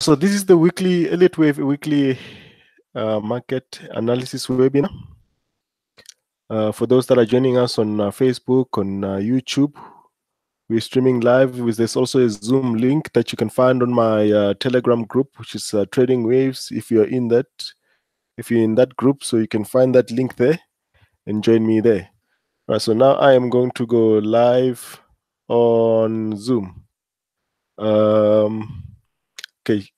So this is the weekly Elliot Wave weekly market analysis webinar. For those that are joining us on Facebook, on YouTube, we're streaming live. There's also a Zoom link that you can find on my Telegram group, which is Trading Waves. If you're in that group, so you can find that link there and join me there. All right, so now I am going to go live on Zoom. Okay.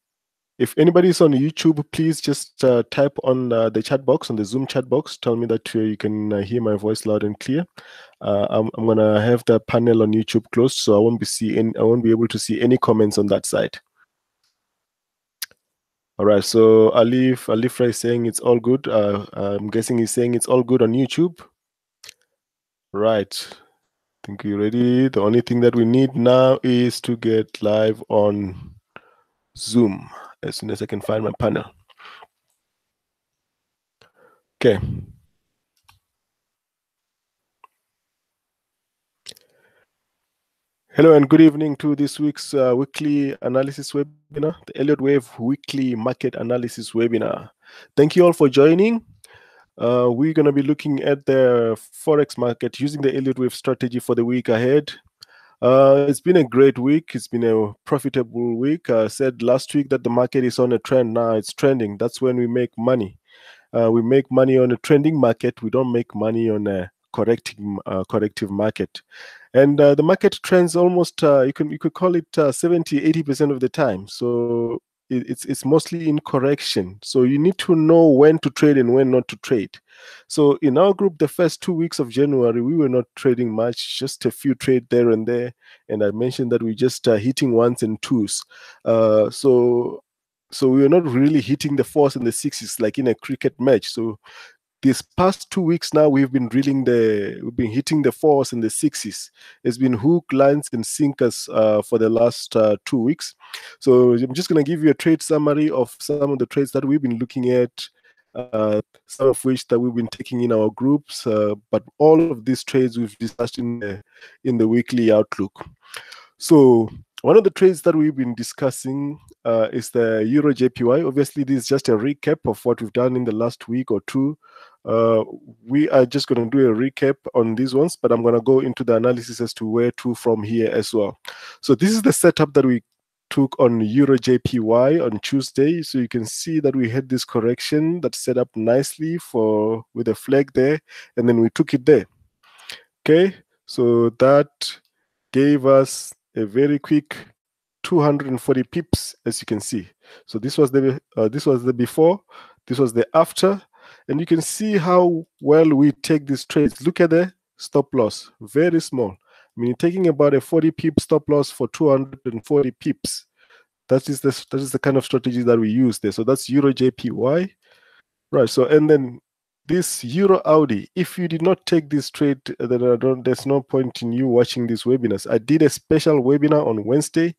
If anybody is on YouTube, please just type on the chat box, on the Zoom chat box. Tell me that you can hear my voice loud and clear. I'm gonna have the panel on YouTube closed, so I won't be able to see any comments on that side. All right. So Alifra is saying it's all good. I'm guessing he's saying it's all good on YouTube. Right. I think you're ready. The only thing that we need now is to get live on Zoom as soon as I can find my panel. Okay. Hello and good evening to this week's weekly analysis webinar, the Elliot Wave weekly market analysis webinar. Thank you all for joining. We're going to be looking at the Forex market using the Elliot Wave strategy for the week ahead. It's been a great week. It's been a profitable week. I said last week that the market is on a trend. Now it's trending. That's when we make money. We make money on a trending market. We don't make money on a corrective market. And the market trends almost, you could call it 70-80% of the time. So it's mostly in correction. So you need to know when to trade and when not to trade. So in our group, the first 2 weeks of January, we were not trading much, just a few trades there and there. And I mentioned that we just hitting ones and twos. So we were not really hitting the fours and the sixes like in a cricket match. So these past 2 weeks now, we've been hitting the fours and the sixes. It's been hook, lines, and sinkers for the last 2 weeks. So I'm just going to give you a trade summary of some of the trades that we've been looking at, some of which that we've been taking in our groups. But all of these trades we've discussed in the weekly outlook. So one of the trades that we've been discussing is the Euro JPY. Obviously, this is just a recap of what we've done in the last week or two. We are just going to do a recap on these ones, but I'm going to go into the analysis as to where to from here as well. So this is the setup that we took on Euro JPY on Tuesday. So you can see that we had this correction that set up nicely with a flag there, and then we took it there. Okay, so that gave us a very quick 240 pips, as you can see. So this was the before, this was the after, and you can see how well we take these trades. Look at the stop loss, very small. I mean, you're taking about a 40 pip stop loss for 240 pips. That is the kind of strategy that we use there. So that's Euro JPY, right? So and then this Euro Audi, if you did not take this trade, then there's no point in you watching these webinars. I did a special webinar on Wednesday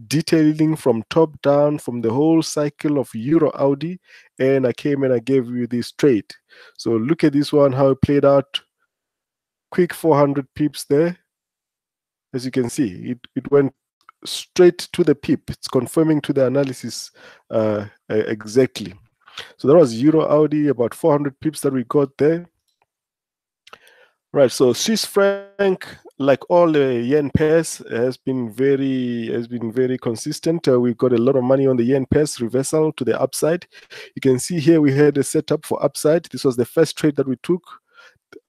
detailing from top down from the whole cycle of Euro Audi, and I came and I gave you this trade. So look at this one, how it played out. Quick 400 pips there. As you can see, it went straight to the pip. It's confirming to the analysis exactly. So that was Euro Audi, about 400 pips that we got there. Right, so Swiss franc, like all the yen pairs, has been very consistent. We've got a lot of money on the yen pairs reversal to the upside. You can see here we had a setup for upside. This was the first trade that we took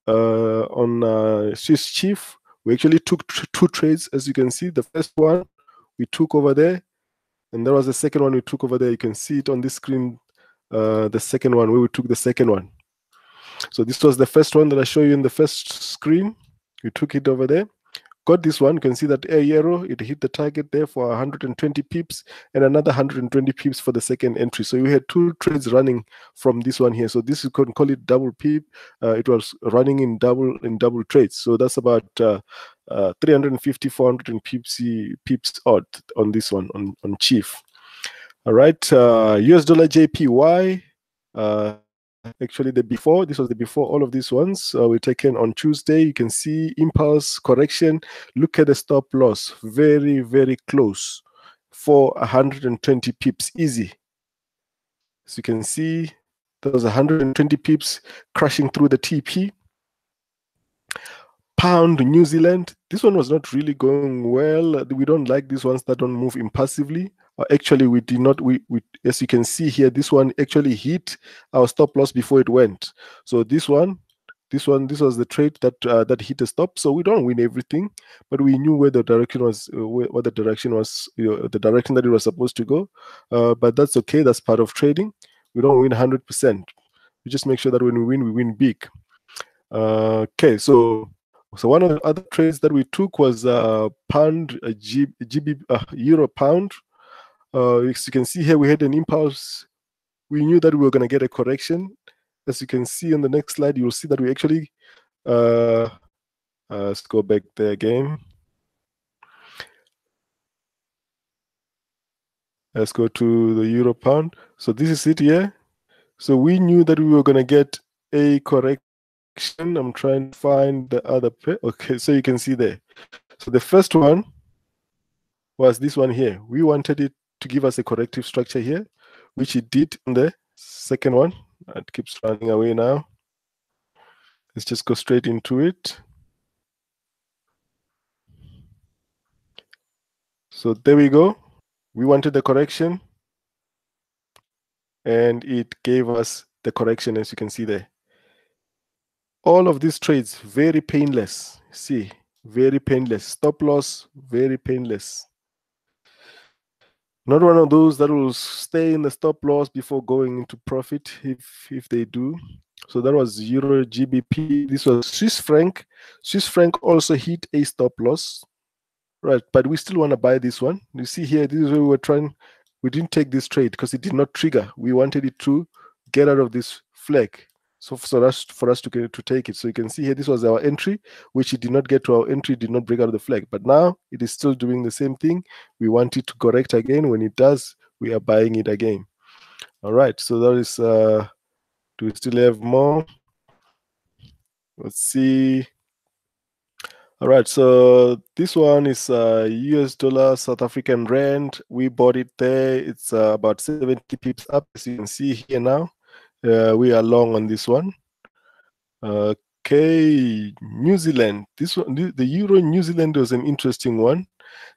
on Swiss Chief. We actually took two trades, as you can see. The first one we took over there, and there was the second one we took over there. You can see it on this screen. The second one, where we took the second one. So this was the first one that I show you in the first screen. We took it over there. Got this one. You can see that euro, it hit the target there for 120 pips and another 120 pips for the second entry. So we had two trades running from this one here. So this you can call it double pip. It was running in double trades. So that's about 350, 400 pips odd on this one on Chief. All right, US dollar JPY. Actually, this was the before all of these ones were taken on Tuesday. You can see impulse correction. Look at the stop loss, very close for 120 pips easy. As you can see, there was 120 pips crashing through the TP. Pound New Zealand, this one was not really going well. We don't like these ones that don't move impulsively. Actually, we did not. We as you can see here, this one actually hit our stop loss before it went. So this was the trade that that hit a stop. So we don't win everything, but we knew where the direction was, what the direction was, the direction that it was supposed to go. But that's okay. That's part of trading. We don't win 100%. We just make sure that when we win big. Okay, so one of the other trades that we took was pound, GB, euro pound. As you can see here, we had an impulse. We knew that we were going to get a correction. As you can see on the next slide, you'll see that we actually, let's go back there again. Let's go to the euro pound. So this is it here. So we knew that we were going to get a correction. I'm trying to find the other. Okay, so you can see there. So the first one was this one here. We wanted it to give us a corrective structure here, which it did on the second one. It keeps running away now. Let's just go straight into it. So there we go. We wanted the correction, and it gave us the correction, as you can see there. All of these trades, very painless. See, very painless. Stop loss, very painless. Not one of those that will stay in the stop loss before going into profit if they do. So that was Euro GBP. This was Swiss franc. Swiss franc also hit a stop loss. Right, but we still want to buy this one. You see here, this is where we were trying. We didn't take this trade because it did not trigger. We wanted it to get out of this flag. So that's for us to take it. So you can see here, this was our entry, which it did not get to our entry, did not break out of the flag. But now it is still doing the same thing. We want it to correct again. When it does, we are buying it again. All right, so that is, do we still have more? Let's see. All right, so this one is US dollar, South African rand. We bought it there. It's about 70 pips up, as you can see here now. We are long on this one. Okay, New Zealand. This one, the Euro New Zealand was an interesting one.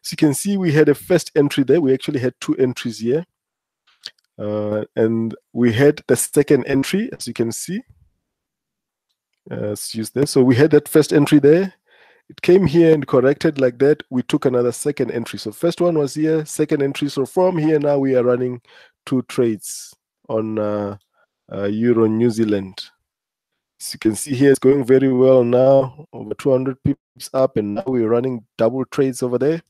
As you can see, we had a first entry there. We actually had two entries here. And we had the second entry, as you can see. Let's use this. So we had that first entry there. It came here and corrected like that. We took another second entry. So first one was here, second entry. So from here now we are running two trades on Euro New Zealand. As you can see here, it's going very well now, over 200 pips up, and now we're running double trades over there.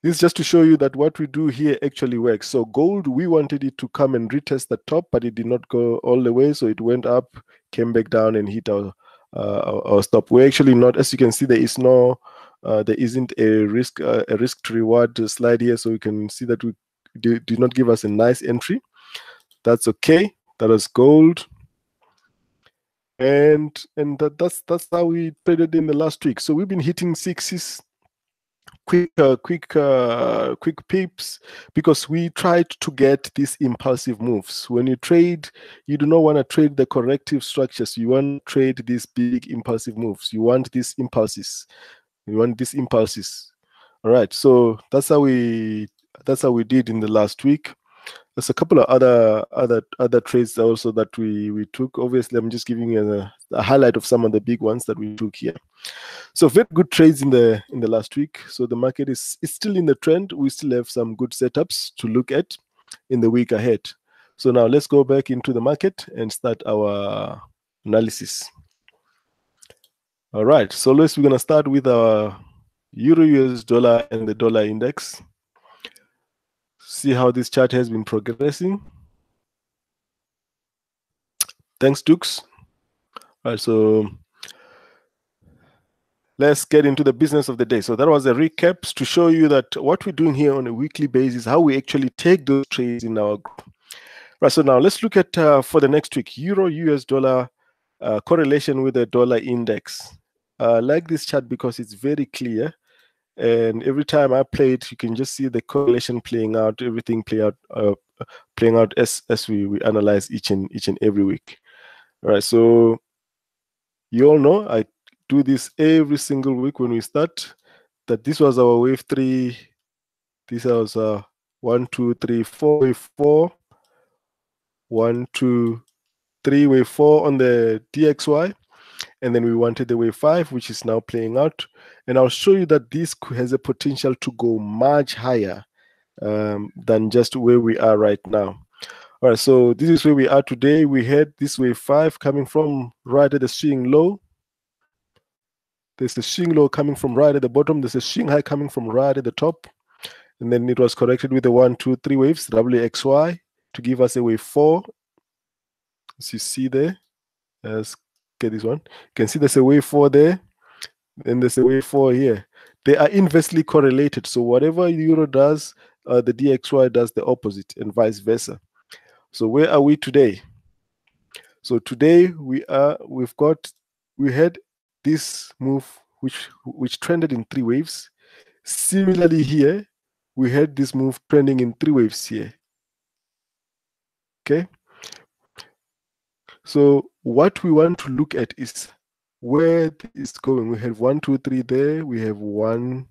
This is just to show you that what we do here actually works. So gold, we wanted it to come and retest the top, but it did not go all the way. So it went up, came back down, and hit our stop. We're actually not, as you can see, there isn't a risk to reward slide here. So you can see that we did not give us a nice entry. That's okay. That was gold. And that's how we traded in the last week. So we've been hitting sixes, quick pips, because we tried to get these impulsive moves. When you trade, you do not want to trade the corrective structures. You want to trade these big impulsive moves. You want these impulses. You want these impulses. All right. So that's how we did in the last week. There's a couple of other trades also that we took. Obviously, I'm just giving you a highlight of some of the big ones that we took here. So very good trades in the last week. So the market is still in the trend. We still have some good setups to look at in the week ahead. So now let's go back into the market and start our analysis. All right. So we're going to start with our Euro US dollar and the dollar index. See how this chart has been progressing. Thanks, Dukes. All right, so let's get into the business of the day. So that was a recap to show you that what we're doing here on a weekly basis, how we actually take those trades in our group. Right, so now let's look at for the next week, Euro US dollar correlation with the dollar index. I like this chart because it's very clear. And every time I play it, you can just see the correlation playing out, everything playing out as we analyze each and every week. All right, so you all know I do this every single week when we start. That this was our wave 3. This was 1, 2, 3, 4, wave 4. 1, 2, 3, wave 4 on the DXY. And then we wanted the wave 5, which is now playing out. And I'll show you that this has a potential to go much higher than just where we are right now. All right, so this is where we are today. We had this wave 5 coming from right at the swing low. There's a swing low coming from right at the bottom. There's a swing high coming from right at the top. And then it was corrected with the 1, 2, 3 waves, WXY, to give us a wave 4. As you see there, let's get this one. You can see there's a wave 4 there. Then there's a wave 4 here. They are inversely correlated. So whatever Euro does, the DXY does the opposite, and vice versa. So where are we today? So today we had this move which trended in 3 waves. Similarly here, we had this move trending in 3 waves here. Okay. So what we want to look at is where it's going. We have 1, 2, 3 there. We have 1,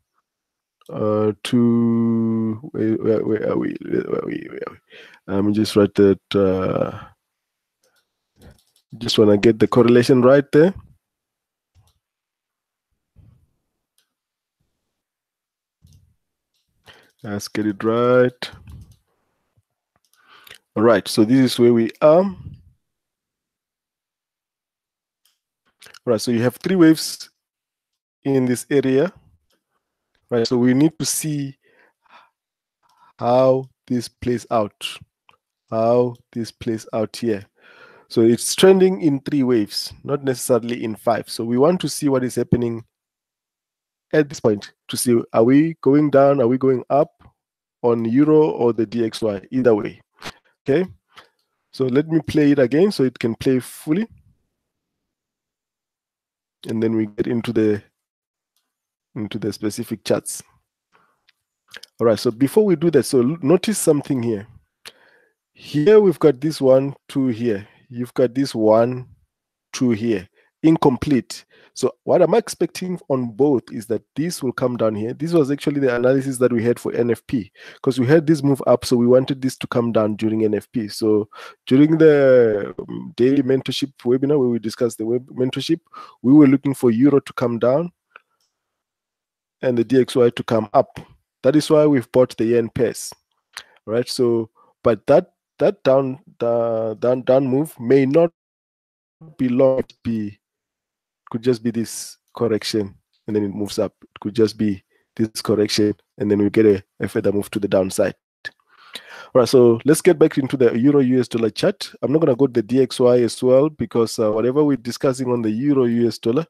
2. Where are we? Let me just write that. Just want to get the correlation right there. Let's get it right. All right, so this is where we are. All right, so you have 3 waves in this area. Right, so we need to see how this plays out. How this plays out here. So it's trending in 3 waves, not necessarily in 5. So we want to see what is happening at this point to see, are we going down, are we going up on Euro or the DXY, either way. Okay, so let me play it again so it can play fully. And then we get into the specific charts. All right, so before we do that, so notice something here. Here we've got this 1, 2 here. You've got this 1, 2 here, incomplete. So what I'm expecting on both is that this will come down here. This was actually the analysis that we had for NFP, because we had this move up, so we wanted this to come down during NFP. So during the daily mentorship webinar where we discussed the mentorship, we were looking for Euro to come down and the DXY to come up. That is why we've bought the yen pairs, right? So, but that down move may not be long. Could just be this correction and then it moves up. It could just be this correction and then we get a further move to the downside. All right, so let's get back into the Euro US dollar chart. I'm not going to go to the DXY as well because whatever we're discussing on the Euro US dollar,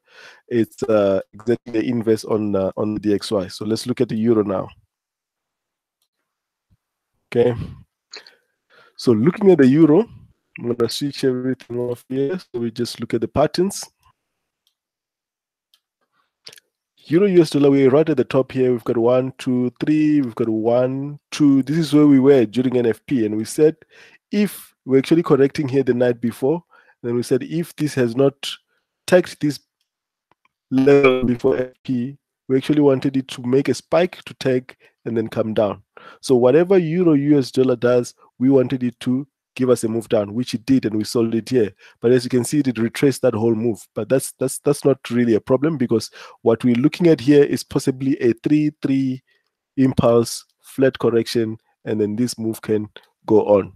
it's exactly the inverse on the DXY. So let's look at the Euro now. Okay. So looking at the Euro, I'm going to switch everything off here. So we just look at the patterns. Euro US dollar, we're right at the top here. We've got 1, 2, 3. We've got 1, 2. This is where we were during NFP. And we said, if we're actually correcting here the night before, then we said, if this has not tagged this level before FP, we actually wanted it to make a spike to tag and then come down. So whatever Euro US dollar does, we wanted it to give us a move down, which it did, and we sold it here. But as you can see, it retraced that whole move. But that's not really a problem, because what we're looking at here is possibly a 3-3 impulse flat correction, and then this move can go on.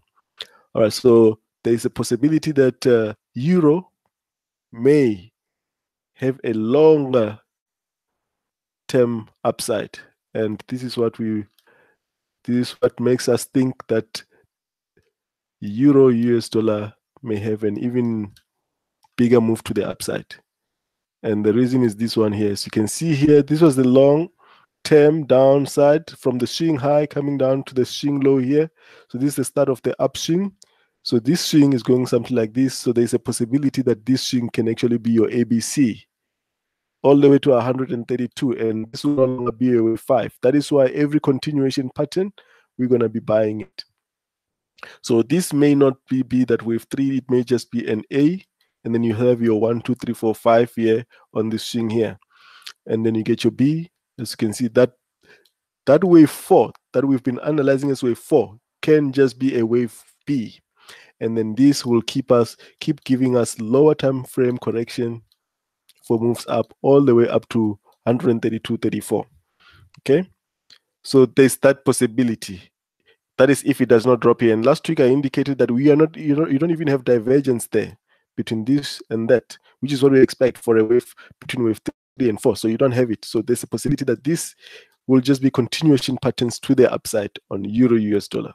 All right, so there's a possibility that Euro may have a longer term upside, and this is what makes us think that Euro US dollar may have an even bigger move to the upside. And the reason is this one here. As you can see here, this was the long term downside from the swing high coming down to the swing low here. So this is the start of the upswing. So this swing is going something like this. So there's a possibility that this swing can actually be your ABC. all the way to 132, and this will no longer be a wave 5. That is why every continuation pattern, we're going to be buying it. So this may not be that wave 3, it may just be an A, and then you have your 1, 2, 3, 4, 5 here on this swing here. And then you get your B. As you can see, that wave 4 that we've been analyzing as wave 4 can just be a wave B. And then this will keep giving us lower time frame correction for moves up all the way up to 132.34. Okay, so there's that possibility. That is if it does not drop here. And last week I indicated that we are not, you don't even have divergence there between this and that, which is what we expect for a wave between wave 3 and 4. So you don't have it. So there's a possibility that this will just be continuation patterns to the upside on Euro US dollar.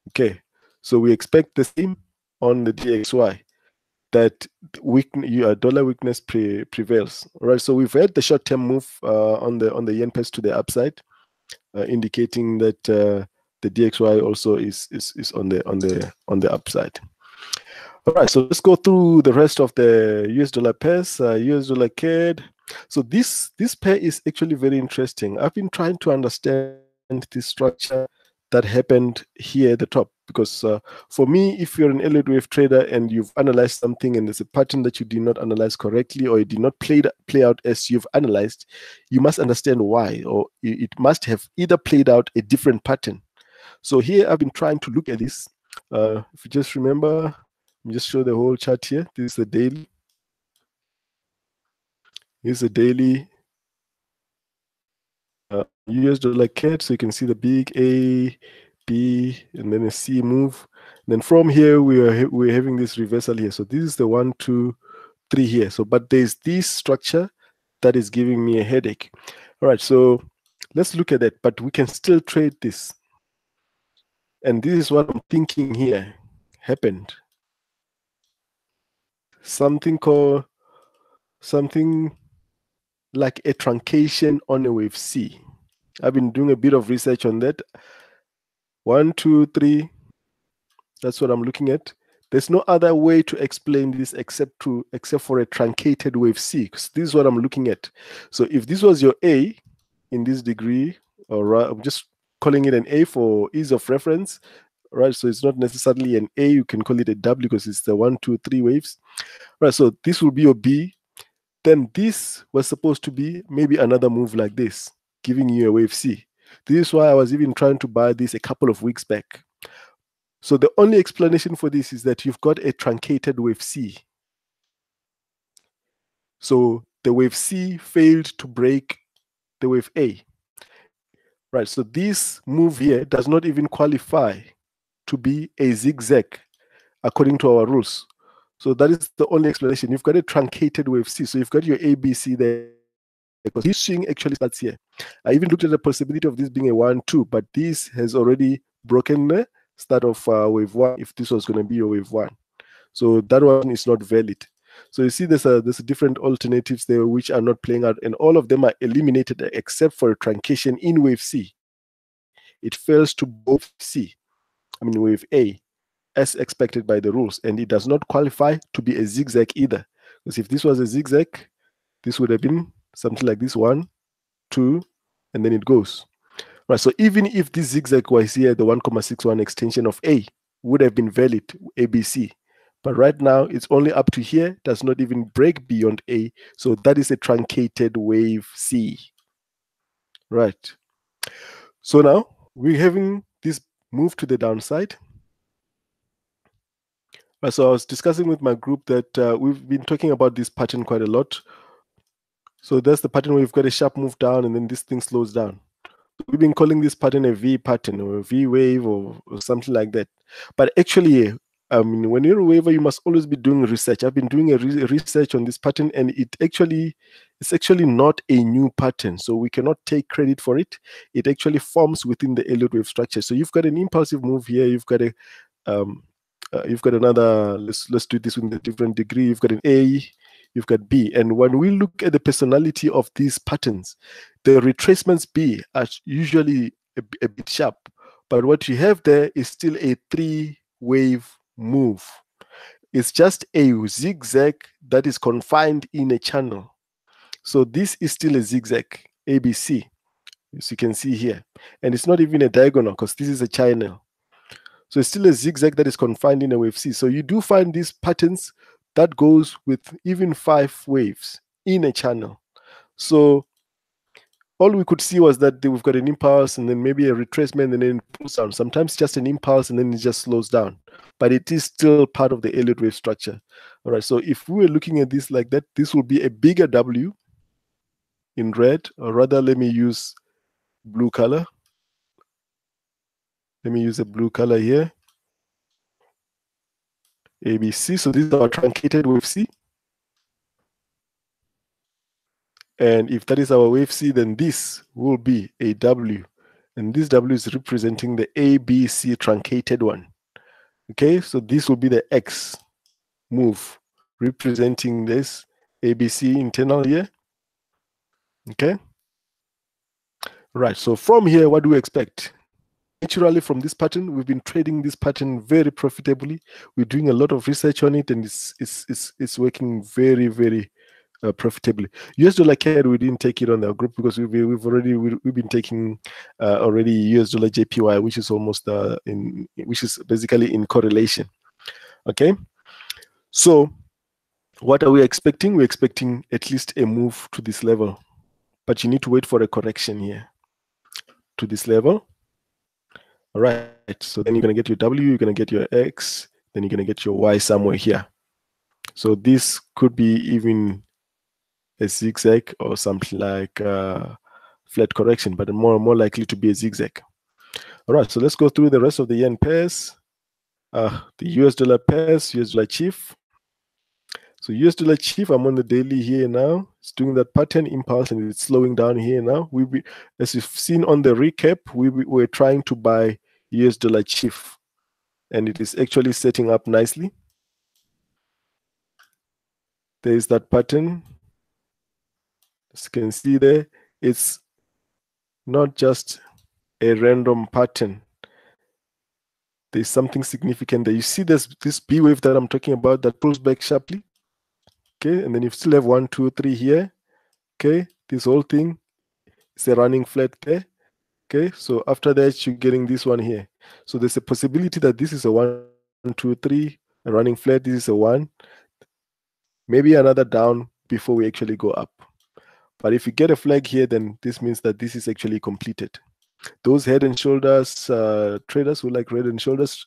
Okay, so we expect the same on the DXY, that dollar weakness prevails. All right, so we've had the short-term move on the yen pace to the upside, indicating that the DXY also is on the upside. All right, so let's go through the rest of the US dollar pairs. US dollar CAD. So this pair is actually very interesting. I've been trying to understand the structure that happened here at the top, because for me, if you're an Elliott wave trader and you've analyzed something and there's a pattern that you did not analyze correctly, or it did not play out as you've analyzed, you must understand why, or it must have either played out a different pattern. So here I've been trying to look at this. If you just remember, let me just show the whole chart here. This is the daily. Here's the daily US dollar CAD. So you can see the big A, B, and then a C move. And then from here, we're having this reversal here. So this is the 1, 2, 3 here. So, but there's this structure that is giving me a headache. All right, so let's look at that. But we can still trade this. And this is what I'm thinking here happened. Something like a truncation on a wave C. I've been doing a bit of research on that. 1, 2, 3. That's what I'm looking at. There's no other way to explain this except for a truncated wave C, because this is what I'm looking at. So if this was your A in this degree, or I'm just calling it an A for ease of reference, right? So it's not necessarily an A. You can call it a W because it's the 1, 2, 3 waves, right? So this will be your B. Then this was supposed to be maybe another move like this, giving you a wave C. This is why I was even trying to buy this a couple of weeks back. So the only explanation for this is that you've got a truncated wave C. So the wave C failed to break the wave A. Right, so this move here does not even qualify to be a zigzag according to our rules. So that is the only explanation. You've got a truncated wave C. So you've got your ABC there, because this swing actually starts here. I even looked at the possibility of this being a 1, 2, but this has already broken the start of wave 1 if this was going to be a wave 1. So that one is not valid. So you see there's different alternatives there which are not playing out, and all of them are eliminated except for a truncation in wave C. It fails to both wave A, as expected by the rules, and it does not qualify to be a zigzag either. Because if this was a zigzag, this would have been something like this, 1, 2, and then it goes. Right, so even if this zigzag was here, the 1,61 extension of A would have been valid, ABC. But right now, it's only up to here, does not even break beyond A. So that is a truncated wave C. Right. So now we're having this move to the downside. So I was discussing with my group that we've been talking about this pattern quite a lot. So that's the pattern where you've got a sharp move down and then this thing slows down. We've been calling this pattern a V pattern or a V wave or something like that. But actually, when you're a waver, you must always be doing research. I've been doing a research on this pattern, and it's actually not a new pattern. So we cannot take credit for it. It actually forms within the Elliott wave structure. So you've got an impulsive move here. You've got another. Let's do this with a different degree. You've got an A. You've got B. And when we look at the personality of these patterns, the retracements B are usually a bit sharp. But what you have there is still a 3-wave move. It's just a zigzag that is confined in a channel. So this is still a zigzag, ABC, as you can see here. And it's not even a diagonal because this is a channel. So it's still a zigzag that is confined in a wave C. So you do find these patterns that goes with even 5 waves in a channel. So all we could see was that we've got an impulse and then maybe a retracement and then it pulls down. Sometimes just an impulse and then it just slows down. But it is still part of the Elliott wave structure. All right, so if we were looking at this like that, this will be a bigger W in red, or rather, let me use blue color. Let me use a blue color here. ABC, so this is our truncated wave C. And if that is our wave C, then this will be a W. And this W is representing the ABC truncated one. Okay, so this will be the X move representing this ABC internal here. Okay, right, so from here, what do we expect? Naturally, from this pattern, we've been trading this pattern very profitably. We're doing a lot of research on it, and it's working very, very profitably. US dollar CAD, we didn't take it on our group because we've been taking already US dollar JPY, which is almost which is basically in correlation. Okay, so what are we expecting? We're expecting at least a move to this level, but you need to wait for a correction here to this level. All right, so then you're going to get your W, you're going to get your X, then you're going to get your Y somewhere here. So this could be even a zigzag or something like flat correction, but more likely to be a zigzag. All right, so let's go through the rest of the yen pairs. The US dollar pairs, US dollar chief. So US dollar chief, I'm on the daily here now. It's doing that pattern impulse and it's slowing down here now. As you've seen on the recap, we're trying to buy US dollar chief, and it is actually setting up nicely. There is that pattern. As you can see there, it's not just a random pattern. There's something significant there. You see this B wave that I'm talking about that pulls back sharply. Okay, and then you still have 1, 2, 3 here. Okay, this whole thing is a running flat there. Okay, so after that, you're getting this one here. So there's a possibility that this is a 1, 2, 3, a running flat. This is a 1. Maybe another down before we actually go up. But if you get a flag here, then this means that this is actually completed. Those head and shoulders traders who like head and shoulders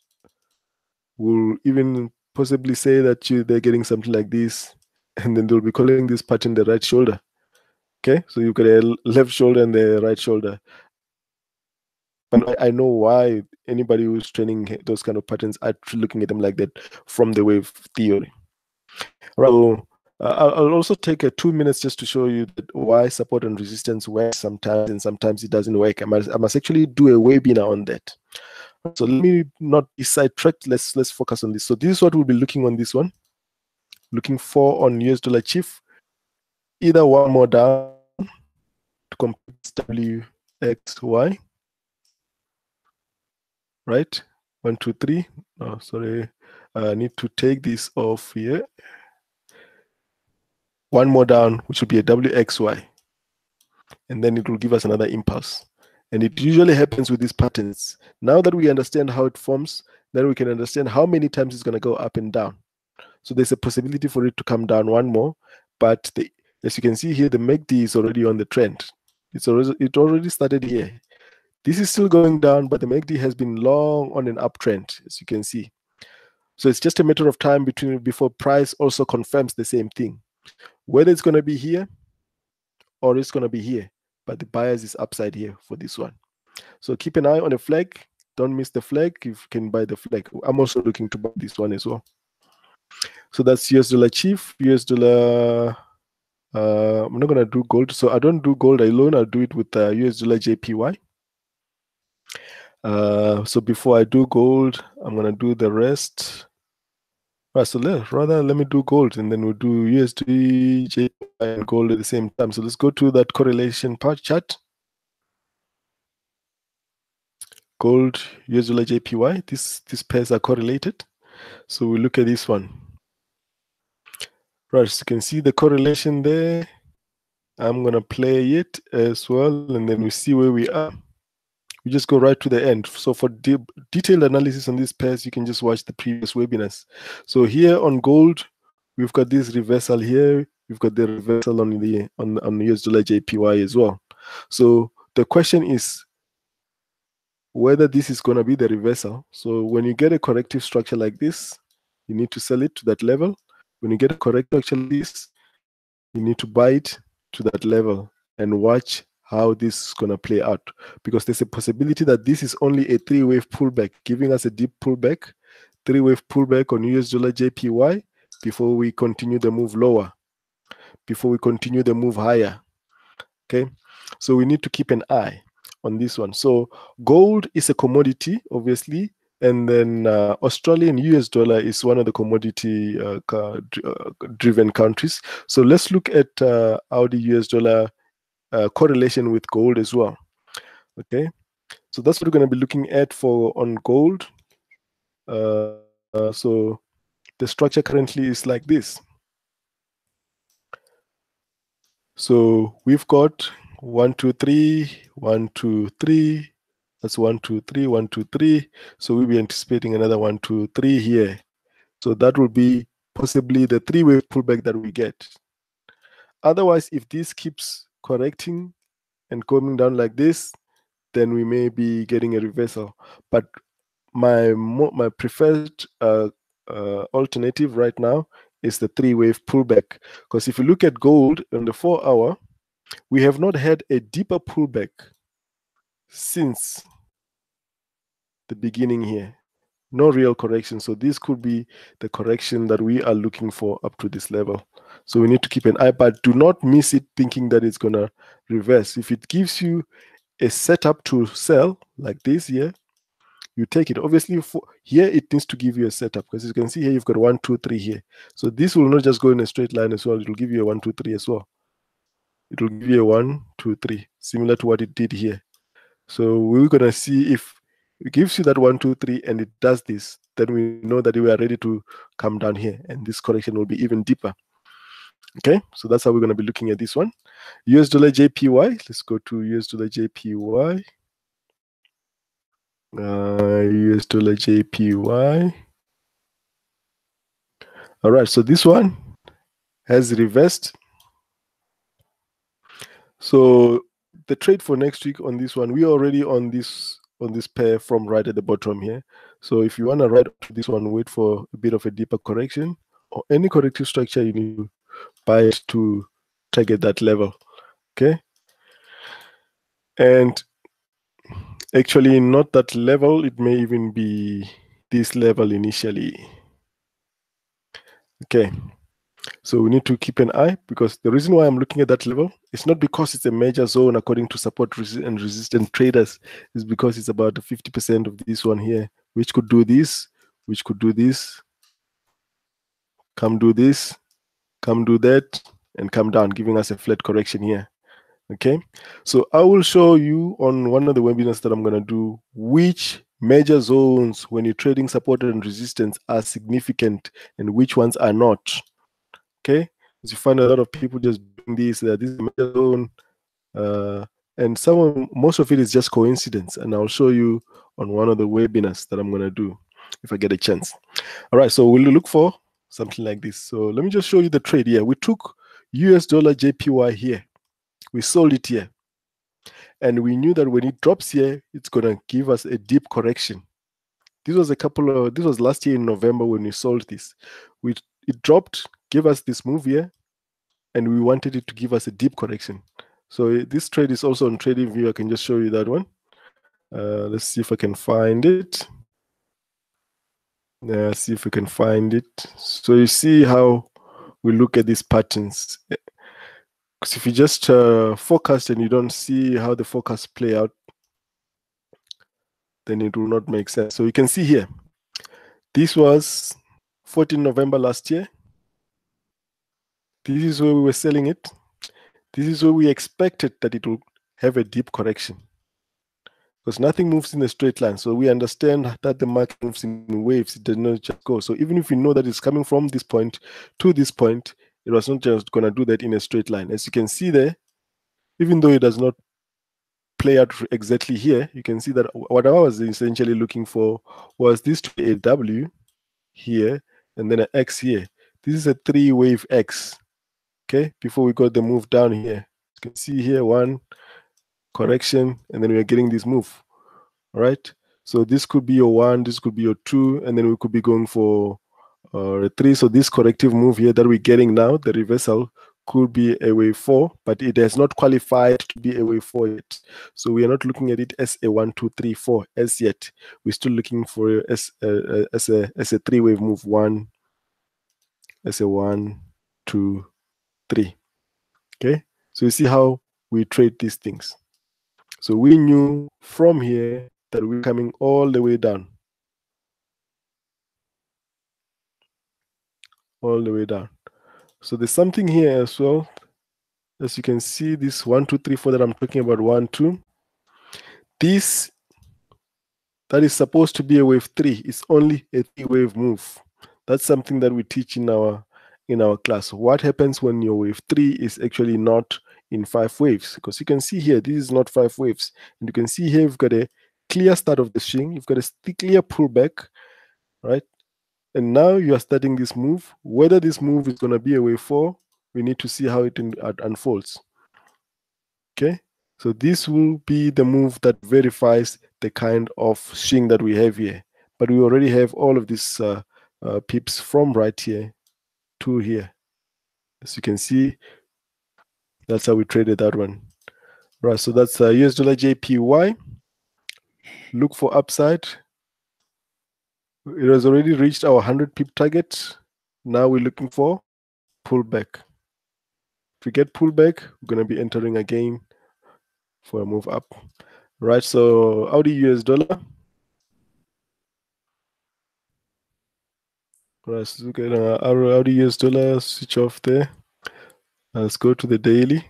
will even possibly say that they're getting something like this, and then they'll be calling this pattern the right shoulder. Okay, so you've got a left shoulder and the right shoulder. But I know why anybody who's training those kind of patterns are looking at them like that from the wave theory. Right. So I'll also take 2 minutes just to show you why support and resistance work sometimes and sometimes it doesn't work. I must actually do a webinar on that. So let me not be sidetracked. Let's focus on this. So this is what we'll be looking on this one. Looking for on US dollar chief. Either one more down to complete WXY. Right? 1, 2, 3. Oh, sorry. I need to take this off here. One more down, which will be a WXY. And then it will give us another impulse. And it usually happens with these patterns. Now that we understand how it forms, then we can understand how many times it's going to go up and down. So there's a possibility for it to come down one more. But as you can see here, the MACD is already on the trend. It already started here. This is still going down, but the MACD has been long on an uptrend, as you can see. So it's just a matter of time before price also confirms the same thing. Whether it's going to be here or it's going to be here, but the bias is upside here for this one. So keep an eye on the flag. Don't miss the flag. If you can buy the flag. I'm also looking to buy this one as well. So that's US dollar chief, US dollar. I'm not going to do gold. So I don't do gold alone. I'll do it with US dollar JPY. So before I do gold, I'm going to do the rest. Right, so let me do gold and then we'll do USD, JPY, and gold at the same time. So let's go to that correlation chart. Gold, US dollar, JPY. These pairs are correlated. So we look at this one. Right, so you can see the correlation there. I'm gonna play it as well, and then we see where we are. We just go right to the end. So for detailed analysis on these pairs, you can just watch the previous webinars. So here on gold, we've got this reversal here. We've got the reversal on the on US dollar JPY as well. So the question is whether this is going to be the reversal. So when you get a corrective structure like this, you need to sell it to that level. When you get a corrective structure like this, you need to buy it to that level and watch how this is going to play out, because there's a possibility that this is only a 3-wave pullback, giving us a deep pullback, 3-wave pullback on US dollar JPY before we continue the move lower, before we continue the move higher. Okay, so we need to keep an eye on this one. So gold is a commodity, obviously, and then Australian US dollar is one of the commodity driven countries. So let's look at how the US dollar correlation with gold as well. Okay, so that's what we're going to be looking at for on gold. So the structure currently is like this. So we've got 1, 2, 3, 1, 2, 3. That's 1, 2, 3, 1, 2, 3. So we'll be anticipating another 1, 2, 3 here. So that will be possibly the 3-wave pullback that we get. Otherwise, if this keeps correcting and coming down like this, then we may be getting a reversal. But my preferred alternative right now is the 3-wave pullback. Because if you look at gold on the 4-hour, we have not had a deeper pullback since the beginning here. No real correction. So this could be the correction that we are looking for up to this level. So we need to keep an eye, but do not miss it thinking that it's going to reverse. If it gives you a setup to sell like this here, you take it. Obviously, here it needs to give you a setup, because you can see here you've got 1, 2, 3 here. So this will not just go in a straight line as well. It will give you a 1, 2, 3 as well. It will give you a 1, 2, 3, similar to what it did here. So we're going to see if it gives you that 1, 2, 3, and it does this, then we know that we are ready to come down here, and this correction will be even deeper. Okay, so that's how we're going to be looking at this one. US dollar JPY. Let's go to US dollar JPY. US dollar JPY. All right, so this one has reversed. So the trade for next week on this one, we are already on this pair from right at the bottom here. So if you want to ride to this one, wait for a bit of a deeper correction or any corrective structure, you need to buy it to target that level. Okay, and actually not that level, it may even be this level initially. Okay, so we need to keep an eye, because the reason why I'm looking at that level is not because it's a major zone according to support and resistance traders, is because it's about 50% of this one here, which could do this, which could do this, come do this, come do that, and come down, giving us a flat correction here. Okay, so I will show you on one of the webinars that I'm going to do which major zones when you're trading support and resistance are significant and which ones are not. Okay, because you find a lot of people just doing this is a major zone, and most of it is just coincidence, and I'll show you on one of the webinars that I'm going to do if I get a chance. All right, so we'll look for something like this. So let me just show you the trade here. We took US dollar JPY here. We sold it here, and we knew that when it drops here, it's going to give us a deep correction. This was last year in November when we sold this. It dropped, gave us this move here, and we wanted it to give us a deep correction. So this trade is also on TradingView. I can just show you that one. Let's see if I can find it. See if we can find it. So you see how we look at these patterns. Because if you just forecast and you don't see how the forecast play out, then it will not make sense. So you can see here, this was 14 November last year. This is where we were selling it. This is where we expected that it will have a deep correction, because nothing moves in a straight line. So we understand that the market moves in waves. It does not just go. So even if we know that it's coming from this point to this point, it was not just going to do that in a straight line. As you can see there, even though it does not play out exactly here, you can see that what I was essentially looking for was this to be a W here and then an X here. This is a 3-wave X. Okay, before we got the move down here, you can see here one correction, and then we are getting this move. All right, so this could be your 1, this could be your 2, and then we could be going for a 3. So this corrective move here that we're getting now, the reversal, could be a wave 4, but it has not qualified to be a wave 4 yet. So we are not looking at it as a 1, 2, 3, 4 as yet. We're still looking for it as a 3-wave move. As a 1, 2, 3. Okay, so you see how we trade these things. So we knew from here that we're coming all the way down. All the way down. So there's something here as well. As you can see, this 1, 2, 3, 4 that I'm talking about, 1, 2. This that is supposed to be a wave 3 is only a 3-wave move. That's something that we teach in our class. What happens when your wave 3 is actually not in 5 waves? Because you can see here, this is not 5 waves. And you can see here, we've got a clear start of the swing. You've got a clear pullback, right? And now you are starting this move. Whether this move is going to be a wave 4, we need to see how it unfolds. Okay, so this will be the move that verifies the kind of swing that we have here. But we already have all of these pips from right here to here. As you can see, that's how we traded that one. Right, so that's US dollar JPY. Look for upside. It has already reached our 100 pip target. Now we're looking for pullback. If we get pullback, we're going to be entering again for a move up. Right, so Audi US dollar. Right, so look at Audi US dollar, switch off there. Let's go to the daily.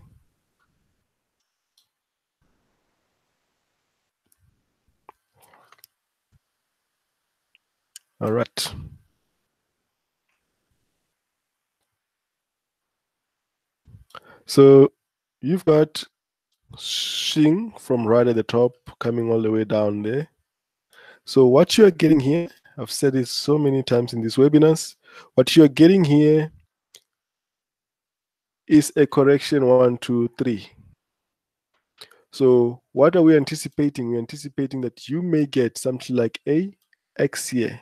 All right. So you've got swing from right at the top coming all the way down there. So what you're getting here, I've said it so many times in these webinars, what you're getting here is a correction 1, 2, 3. So what are we anticipating? We're anticipating that you may get something like a X here.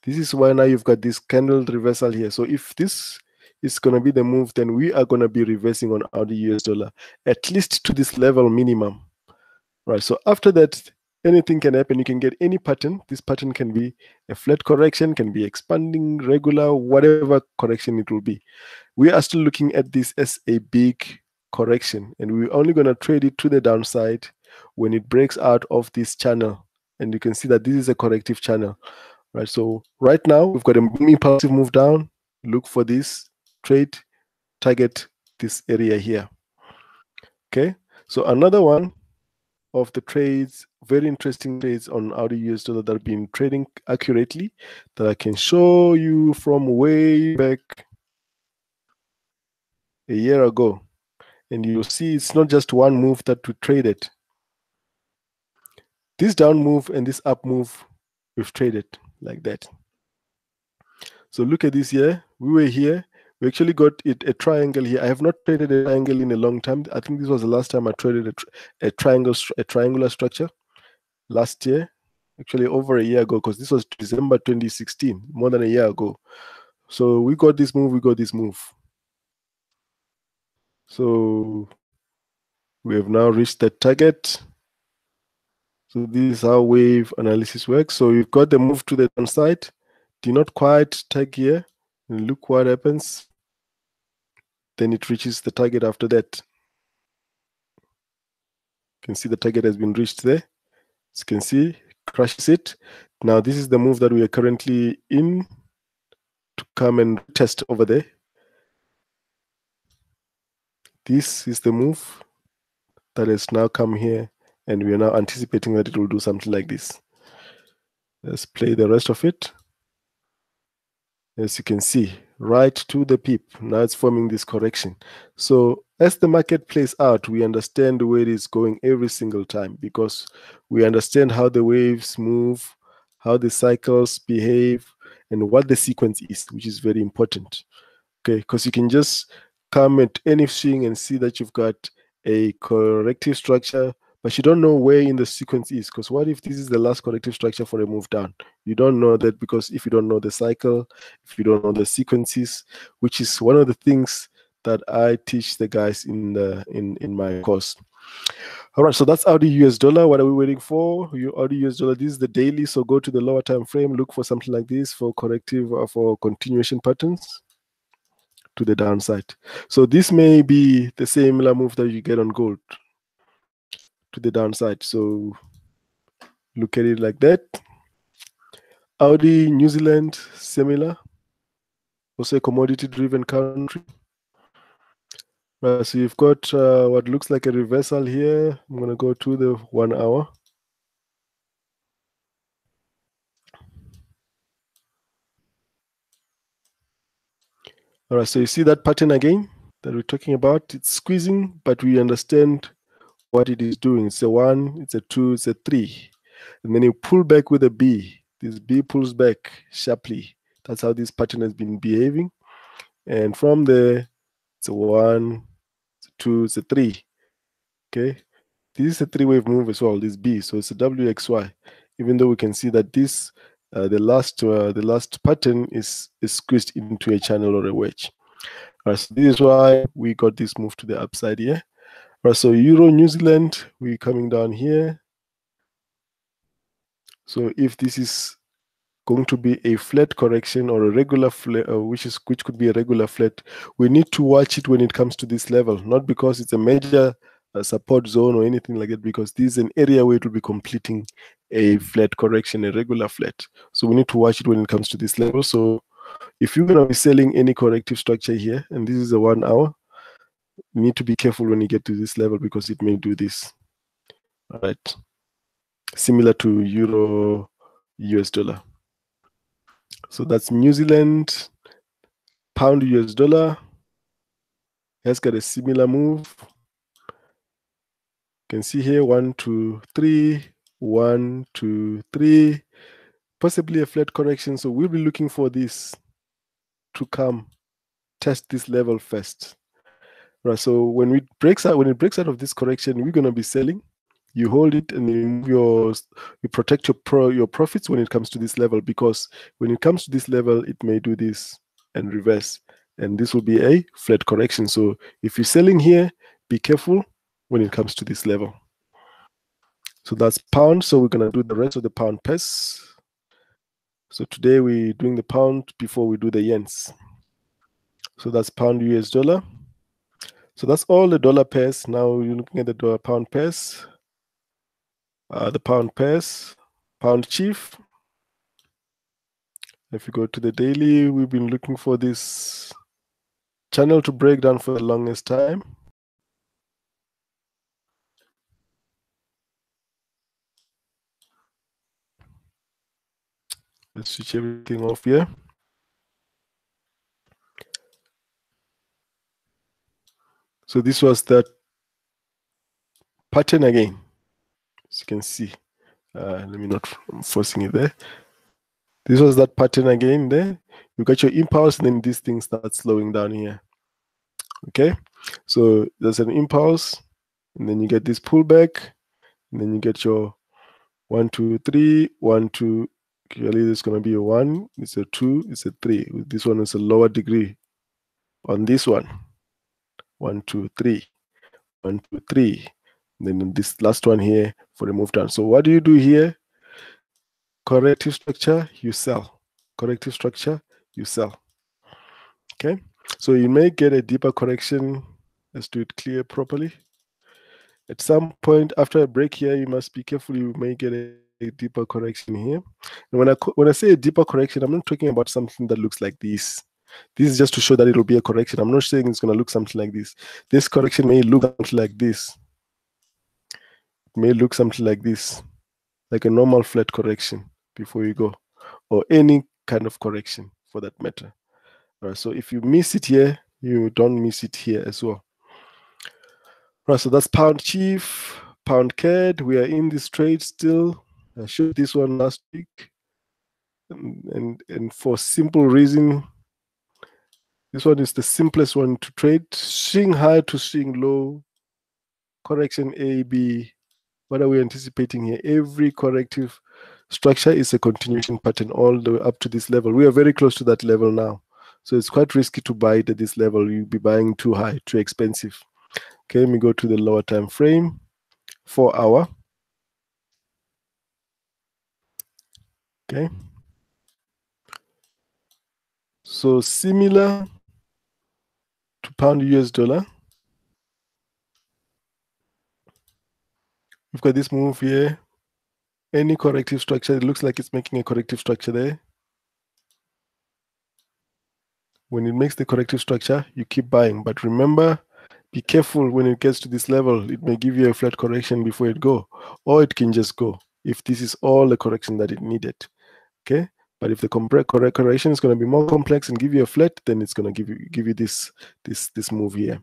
This is why now you've got this candle reversal here. So if this is going to be the move, then we are going to be reversing on Audi US dollar, at least to this level minimum. Right, so after that, anything can happen. You can get any pattern. This pattern can be a flat correction, can be expanding, regular, whatever correction it will be. We are still looking at this as a big correction, and we're only going to trade it to the downside when it breaks out of this channel. And you can see that this is a corrective channel. Right, so right now we've got a impulsive move down. Look for this trade, target this area here. Okay, so another one of the trades, very interesting trades on Audi US dollar that have been trading accurately, that I can show you from way back a year ago. And you'll see it's not just one move that we traded. This down move and this up move, we've traded like that. So look at this here. We were here. We actually got it a triangle here. I have not traded a triangle in a long time. I think this was the last time I traded a triangular structure last year, actually over a year ago, because this was December 2016, more than a year ago. So we got this move, we got this move. So we have now reached the target. So this is how wave analysis works. So you've got the move to the downside, do not quite tag here, and look what happens. Then it reaches the target after that. You can see the target has been reached there. As you can see, crashes it. Now this is the move that we are currently in to come and test over there. This is the move that has now come here, and we are now anticipating that it will do something like this. Let's play the rest of it. As you can see, right to the pip. Now it's forming this correction. So as the market plays out, we understand where it is going every single time, because we understand how the waves move, how the cycles behave, and what the sequence is, which is very important. Okay, because you can just come at any swing and see that you've got a corrective structure, but you don't know where in the sequence is. Because what if this is the last corrective structure for a move down? You don't know that, because if you don't know the cycle, if you don't know the sequences, which is one of the things that I teach the guys in my course. All right, so that's Audi US dollar. What are we waiting for? Audi US dollar. This is the daily. So go to the lower time frame, look for something like this for corrective or for continuation patterns to the downside. So this may be the similar move that you get on gold to the downside. So look at it like that. Audi, New Zealand, similar. Also a commodity-driven country. So you've got what looks like a reversal here. I'm going to go to the 1 hour. All right, so you see that pattern again that we're talking about? It's squeezing, but we understand what it is doing. It's a 1, it's a 2, it's a 3. And then you pull back with a B. This B pulls back sharply. That's how this pattern has been behaving. And from there, it's a 1, it's a 2, it's a 3. Okay. This is a 3-wave move as well, this B. So it's a WXY. Even though we can see that this, the last pattern is squeezed into a channel or a wedge. All right, so this is why we got this move to the upside here. All right, so Euro, New Zealand, we're coming down here. So if this is going to be a flat correction or a regular flat, which could be a regular flat, we need to watch it when it comes to this level, not because it's a major support zone or anything like that, because this is an area where it will be completing a flat correction, a regular flat. So we need to watch it when it comes to this level. So if you're going to be selling any corrective structure here, and this is a 1 hour, you need to be careful when you get to this level, because it may do this. All right. Similar to Euro, US dollar. So that's New Zealand, pound US dollar has got a similar move. You can see here 1, 2, 3, 1, 2, 3, possibly a flat correction. So we'll be looking for this to come test this level first. Right. So when it breaks out of this correction, we're gonna be selling. You hold it and you protect your profits when it comes to this level, because when it comes to this level, it may do this and reverse, and this will be a flat correction. So if you're selling here, be careful when it comes to this level. So that's pound. So we're gonna do the rest of the pound pairs. So today we're doing the pound before we do the yens. So that's pound US dollar. So that's all the dollar pairs. Now you're looking at the pound pairs. The pound pairs, pound chief. If you go to the daily, we've been looking for this channel to break down for the longest time. Let's switch everything off here. So this was that pattern again, as you can see. Let me not, I'm forcing it there. This was that pattern again there. You got your impulse, and then this thing starts slowing down here. Okay, so there's an impulse, and then you get this pullback, and then you get your 1, 2, 3, 1, 2. Clearly, there's going to be a 1, it's a 2, it's a 3. This one is a lower degree on this one. 1, 2, 3, 1, 2, 3. And then this last one here for the move down. So what do you do here? Corrective structure, you sell. Corrective structure, you sell. Okay, so you may get a deeper correction. Let's do it clear properly. At some point after a break here, you must be careful. You may get a deeper correction here. And when I say a deeper correction, I'm not talking about something that looks like this. This is just to show that it'll be a correction. I'm not saying it's going to look something like this. This correction may look something like this. It may look something like this, like a normal flat correction before you go, or any kind of correction for that matter. Right, so if you miss it here, you don't miss it here as well. Right, so that's pound chief, pound CAD. We are in this trade still. I showed this one last week, and for simple reason, this one is the simplest one to trade. Swing high to swing low, correction A, B. What are we anticipating here? Every corrective structure is a continuation pattern all the way up to this level. We are very close to that level now. So it's quite risky to buy it at this level. You'll be buying too high, too expensive. Okay, let me go to the lower time frame, 4 hour. Okay. So similar to pound US dollar. We've got this move here. Any corrective structure, it looks like it's making a corrective structure there. When it makes the corrective structure, you keep buying. But remember, be careful when it gets to this level. It may give you a flat correction before it go, or it can just go if this is all the correction that it needed. Okay, but if the correct correction is going to be more complex and give you a flat, then it's going to give you this move here.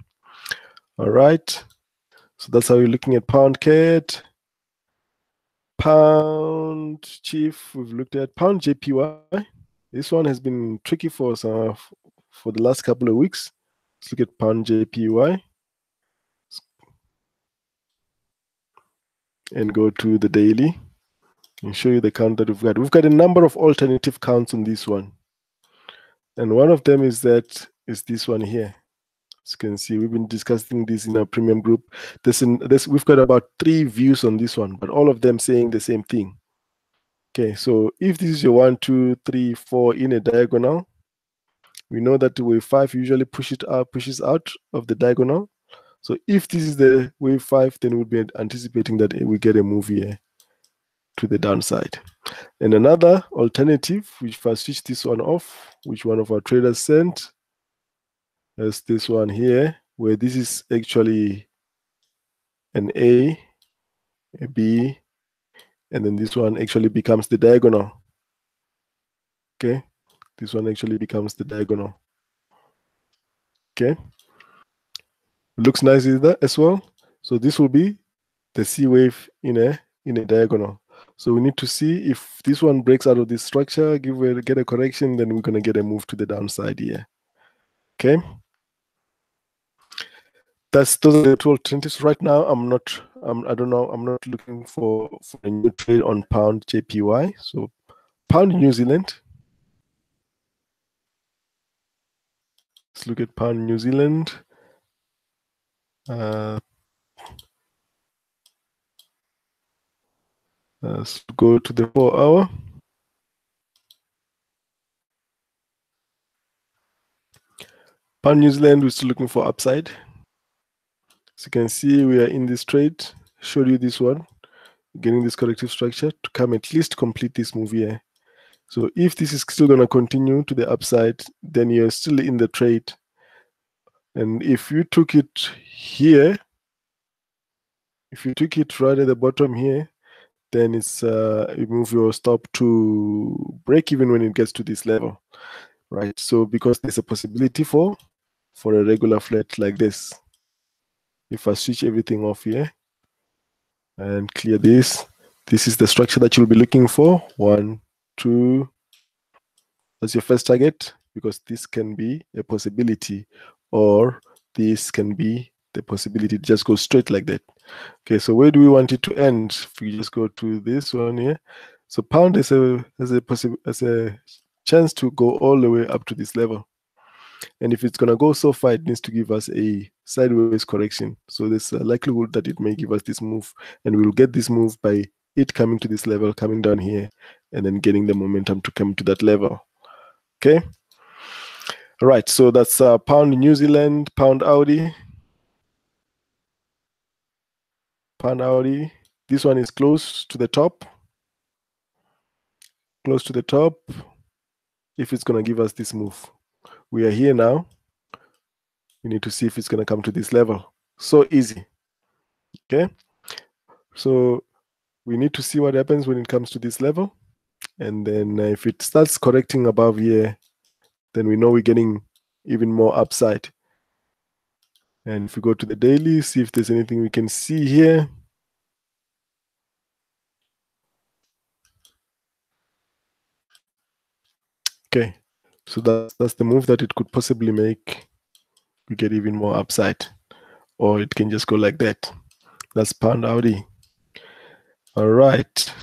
All right, so that's how you're looking at pound CAD. Pound chief, we've looked at pound JPY. This one has been tricky for us for the last couple of weeks. Let's look at pound JPY and go to the daily and show you the count that we've got. We've got a number of alternative counts on this one. And one of them is this one here. As you can see, we've been discussing this in our premium group. We've got about 3 views on this one, but all of them saying the same thing. Okay, so if this is your 1, 2, 3, 4 in a diagonal, we know that the wave 5 usually pushes out of the diagonal. So if this is the wave 5, then we'll be anticipating that we get a move here to the downside. And another alternative, which if I switch this one off, which one of our traders sent, is this one here, where this is actually an A, B, and then this one actually becomes the diagonal. Okay, this one actually becomes the diagonal. Okay, looks nice as well. So this will be the C wave in a diagonal. So we need to see if this one breaks out of this structure, get a correction, then we're gonna get a move to the downside here. Okay. Those are the 2 alternatives right now. I don't know. I'm not looking for a new trade on pound JPY. So pound New Zealand. Let's look at pound New Zealand. Let's go to the 4 hour. Pound New Zealand, we're still looking for upside. As you can see, we are in this trade. Showed you this one, getting this corrective structure to come at least complete this move here. So if this is still going to continue to the upside, then you're still in the trade. And if you took it here, if you took it right at the bottom here, then it's you move your stop to break even when it gets to this level, right? So because there's a possibility for a regular flat like this. If I switch everything off here and clear this is the structure that you'll be looking for. 1, 2. That's your first target, because this can be a possibility, or this can be the possibility to just go straight like that. Okay, so where do we want it to end? If we just go to this one here, so pound has a chance to go all the way up to this level, and if it's gonna go so far, it needs to give us a sideways correction. So there's a likelihood that it may give us this move, and we'll get this move by it coming to this level, coming down here, and then getting the momentum to come to that level. Okay. All right, so that's pound New Zealand, pound Audi. Pound Audi. This one is close to the top. Close to the top. If it's going to give us this move. We are here now. We need to see if it's going to come to this level. So easy. Okay. So we need to see what happens when it comes to this level. And then if it starts correcting above here, then we know we're getting even more upside. And if we go to the daily, see if there's anything we can see here. Okay, so that's the move that it could possibly make. We get even more upside, or it can just go like that. That's pound Audi. All right.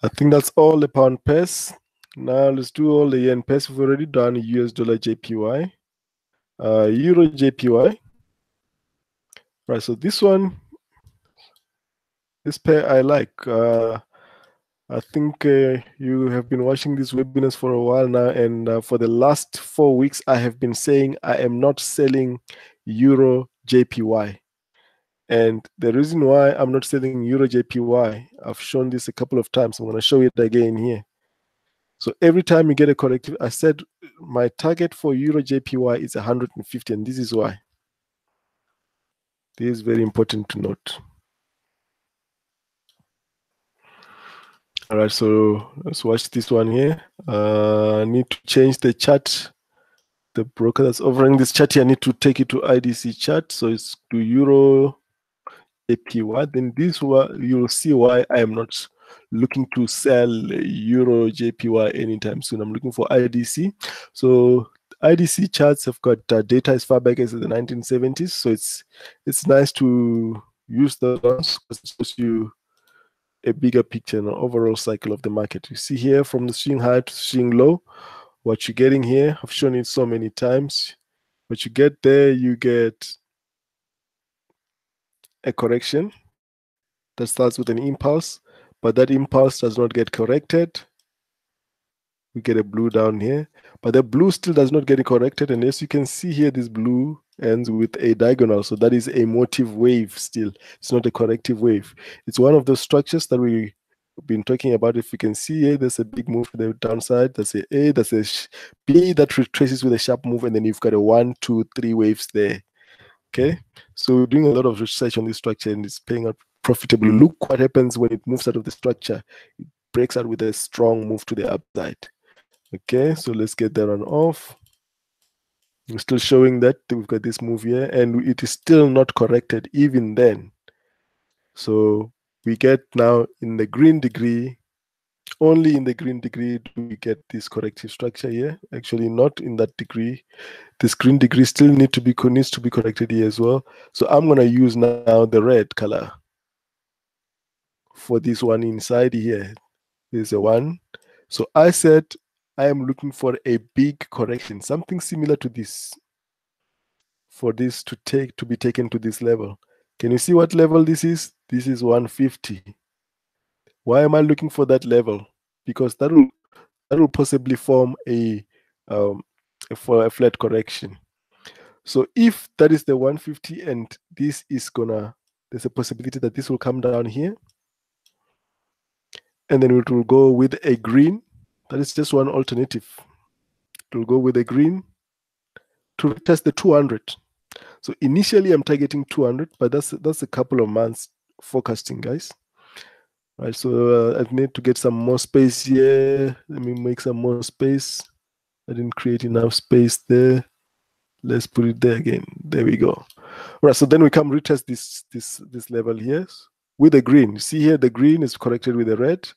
I think that's all the pound pairs. Now let's do all the yen pairs. We've already done US dollar JPY, Euro JPY. Right, so this pair I like. I think you have been watching these webinars for a while now, and for the last 4 weeks, I have been saying I am not selling Euro JPY. And the reason why I'm not selling Euro JPY, I've shown this a couple of times. I'm going to show it again here. So every time you get a corrective, I said my target for Euro JPY is 150, and this is why. This is very important to note. All right, so let's watch this one here. I need to change the chart. The broker that's offering this chart here, I need to take it to IDC chart. So it's to Euro JPY. Then this one, you'll see why I am not looking to sell Euro JPY anytime soon. I'm looking for IDC. So IDC charts have got data as far back as the 1970s. So it's nice to use those ones because it shows you a bigger picture and an overall cycle of the market. You see here from the swing high to swing low, what you're getting here. I've shown it so many times. What you get there, you get a correction that starts with an impulse, but that impulse does not get corrected. We get a blue down here, but the blue still does not get corrected. And as you can see here, this blue ends with a diagonal. So that is a motive wave still. It's not a corrective wave. It's one of those structures that we've been talking about. If you can see here, there's a big move to the downside. That's a A, that's a B that retraces with a sharp move. And then you've got a 1, 2, 3 waves there. Okay. So we're doing a lot of research on this structure and it's paying out profitably. Look what happens when it moves out of the structure. It breaks out with a strong move to the upside. Okay, so let's get that one off. We're still showing that we've got this move here and it is still not corrected even then. So we get now in the green degree, only in the green degree do we get this corrective structure here. Actually not in that degree. This green degree still needs to be corrected here as well. So I'm going to use now the red color for this one inside here. There's a 1. So I said I am looking for a big correction, something similar to this, for this to be taken to this level. Can you see what level this is? This is 150. Why am I looking for that level? Because that will possibly form for a flat correction. So if that is the 150 and this is there's a possibility that this will come down here, and then it will go with a green. That is just one alternative. It will go with a green to test the 200. So initially I'm targeting 200, but that's a couple of months forecasting, guys. Right, so I need to get some more space here. Let me make some more space. I didn't create enough space there. Let's put it there again. There we go. All right, so then we come retest this level here with the green. See here, the green is corrected with the red,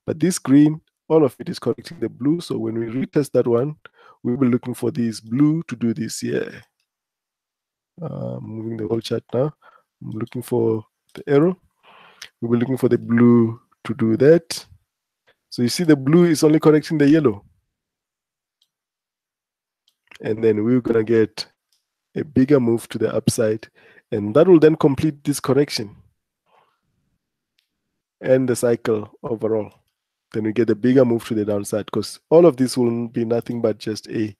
but this green, all of it is correcting the blue. So when we retest that one, we'll be looking for this blue to do this here. Moving the whole chart now. I'm looking for the arrow. We'll be looking for the blue to do that. So you see the blue is only correcting the yellow. And then we're going to get a bigger move to the upside. And that will then complete this correction and the cycle overall. Then we get a bigger move to the downside because all of this will be nothing but just a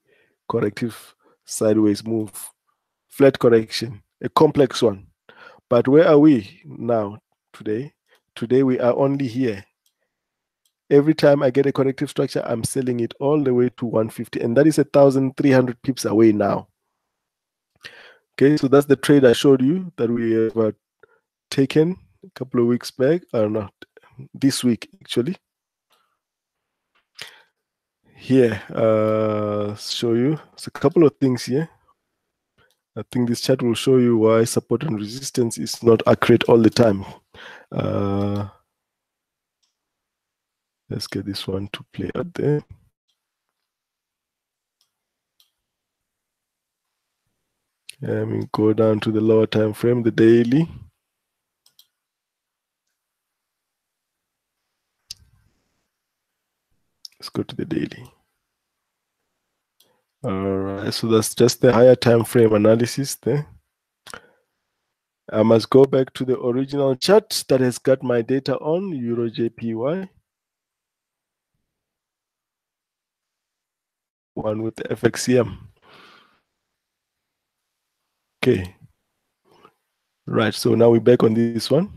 corrective sideways move. Flat correction, a complex one. But where are we now today? Today we are only here. Every time I get a corrective structure, I'm selling it all the way to 150. And that is 1,300 pips away now. Okay, so that's the trade I showed you that we have taken a couple of weeks back, or not, this week actually. here, show you. It's a couple of things here. I think this chart will show you why support and resistance is not accurate all the time. Let's get this one to play out there. Let me go down to the lower time frame, the daily. Let's go to the daily. All right, so that's just the higher time frame analysis there. I must go back to the original chart that has got my data on, Euro JPY. One with the FXCM. Okay. Right, so now we're back on this one.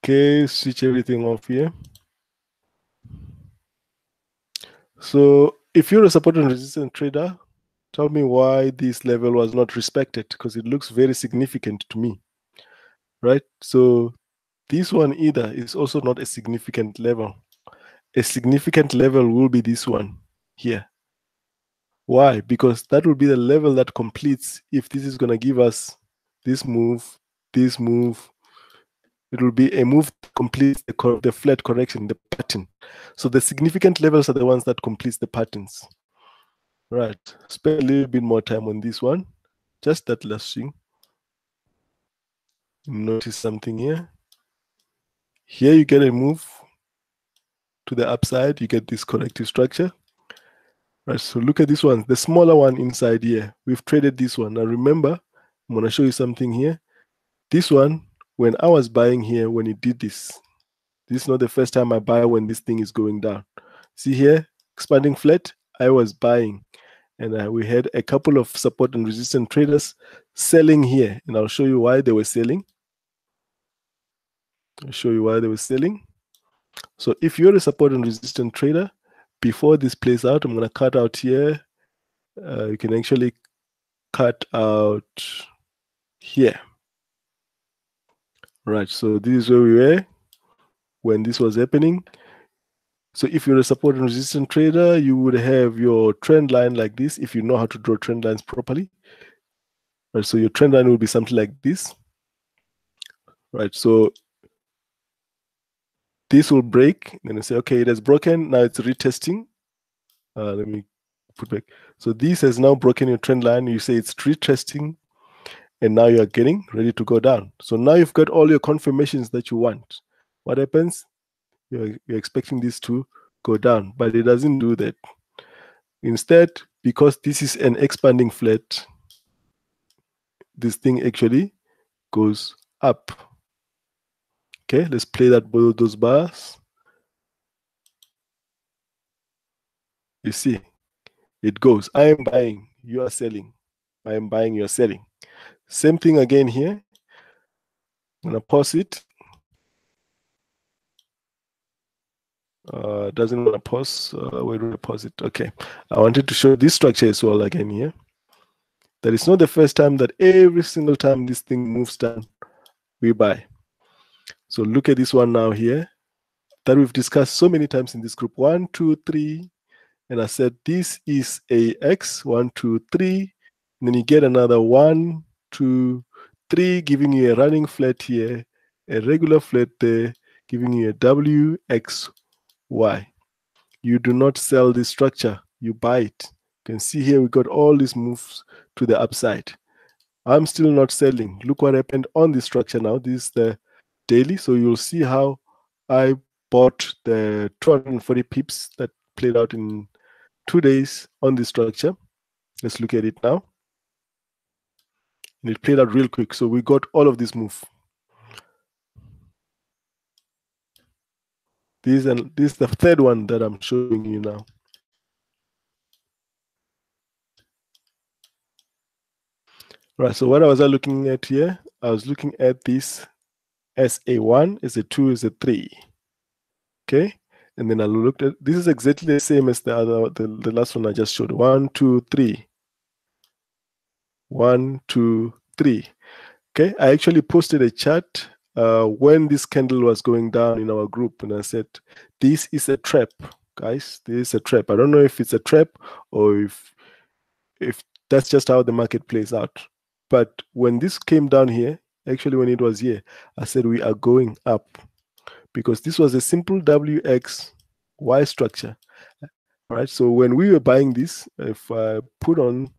Okay, switch everything off here. So if you're a support and resistance trader, tell me why this level was not respected, because it looks very significant to me, right? So this one either is also not a significant level. A significant level will be this one here. Why? Because that will be the level that completes if this is going to give us this move, this move. It will be a move that completes the flat correction, the pattern. So the significant levels are the ones that completes the patterns. Right. Spend a little bit more time on this one. Just that last thing. Notice something here. Here you get a move to the upside. You get this corrective structure. Right. So look at this one, the smaller one inside here. We've traded this one. Now remember, I'm going to show you something here. This one, when I was buying here, when it did this is not the first time I buy when this thing is going down. See here, expanding flat, I was buying. And we had a couple of support and resistance traders selling here. And I'll show you why they were selling. I'll show you why they were selling. So if you're a support and resistance trader, before this plays out, I'm going to cut out here. You can actually cut out here. Right, so this is where we were when this was happening. So if you're a support and resistance trader, you would have your trend line like this if you know how to draw trend lines properly. Right, so your trend line will be something like this. Right, so this will break, and I say, okay, it has broken, now it's retesting. Let me put back. So this has now broken your trend line. You say it's retesting, and now you're getting ready to go down. So now you've got all your confirmations that you want. What happens? You're expecting this to go down, but it doesn't do that. Instead, because this is an expanding flat, this thing actually goes up. Okay, let's play that both of those bars. You see, it goes, I am buying, you are selling. I am buying, you're selling. Same thing again here. I'm gonna pause it. Doesn't want to pause. Where do I pause it? Okay. I wanted to show this structure as well again here. That it's not the first time that every single time this thing moves down, we buy. So look at this one now here that we've discussed so many times in this group. 1, 2, 3. And I said, this is a X, 1, 2, 3. And then you get another 1, 2, 3, giving you a running flat here, a regular flat there, giving you a W, X, Y. You do not sell this structure, you buy it. You can see here we got all these moves to the upside. I'm still not selling. Look what happened on this structure now. This is the daily. So you'll see how I bought the 240 pips that played out in 2 days on this structure. Let's look at it now. And it played out real quick. So we got all of this move. This is the third one that I'm showing you now. Right, so what was I looking at here? I was looking at this as a 1, as a 2, as a 3. Okay, and then I looked at, this is exactly the same as the other, the last one I just showed. 1, 2, 3. 1, 2, 3. Okay, I actually posted a chart when this candle was going down in our group, and I said, this is a trap, guys. This is a trap. I don't know if it's a trap or if that's just how the market plays out. But when this came down here, actually when it was here, I said we are going up, because this was a simple WXY structure. Right. So when we were buying this, if I put on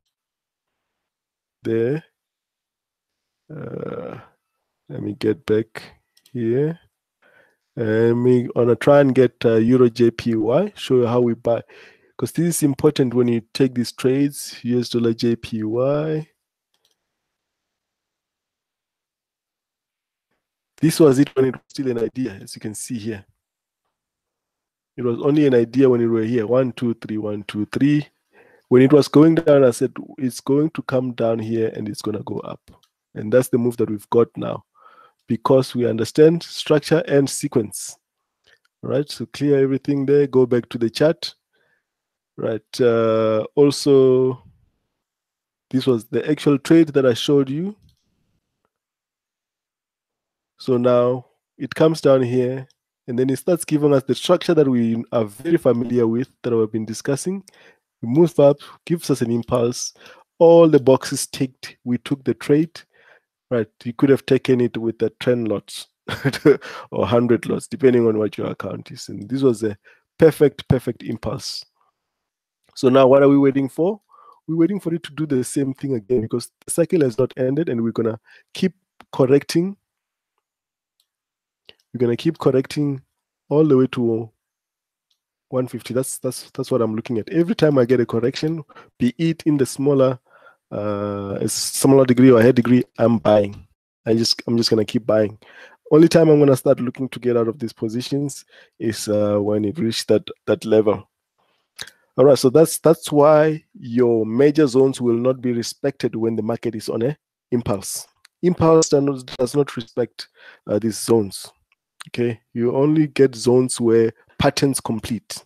there, let me get back here. I'm gonna try and get Euro JPY, show you how we buy, because this is important when you take these trades. US dollar JPY. This was it when it was still an idea, as you can see here. It was only an idea when we were here. 1, 2, 3, 1, 2, 3. When it was going down, I said it's going to come down here and it's gonna go up. And that's the move that we've got now, because we understand structure and sequence. Right, so clear everything there, go back to the chart. Right, also, this was the actual trade that I showed you. So now it comes down here, and then it starts giving us the structure that we are very familiar with, that we've been discussing. We move up, gives us an impulse. All the boxes ticked, we took the trade. Right, you could have taken it with the 10 lots or 100 lots, depending on what your account is. And this was a perfect impulse. So now what are we waiting for? We're waiting for it to do the same thing again, because the cycle has not ended, and we're gonna keep correcting. We're gonna keep correcting all the way to 150. That's what I'm looking at. Every time I get a correction, be it in the smaller degree or head degree, I'm buying. I'm just gonna keep buying. Only time I'm gonna start looking to get out of these positions is when it reaches that level. All right, so that's why your major zones will not be respected when the market is on a impulse. Impulse does not respect these zones. Okay, you only get zones where patterns complete.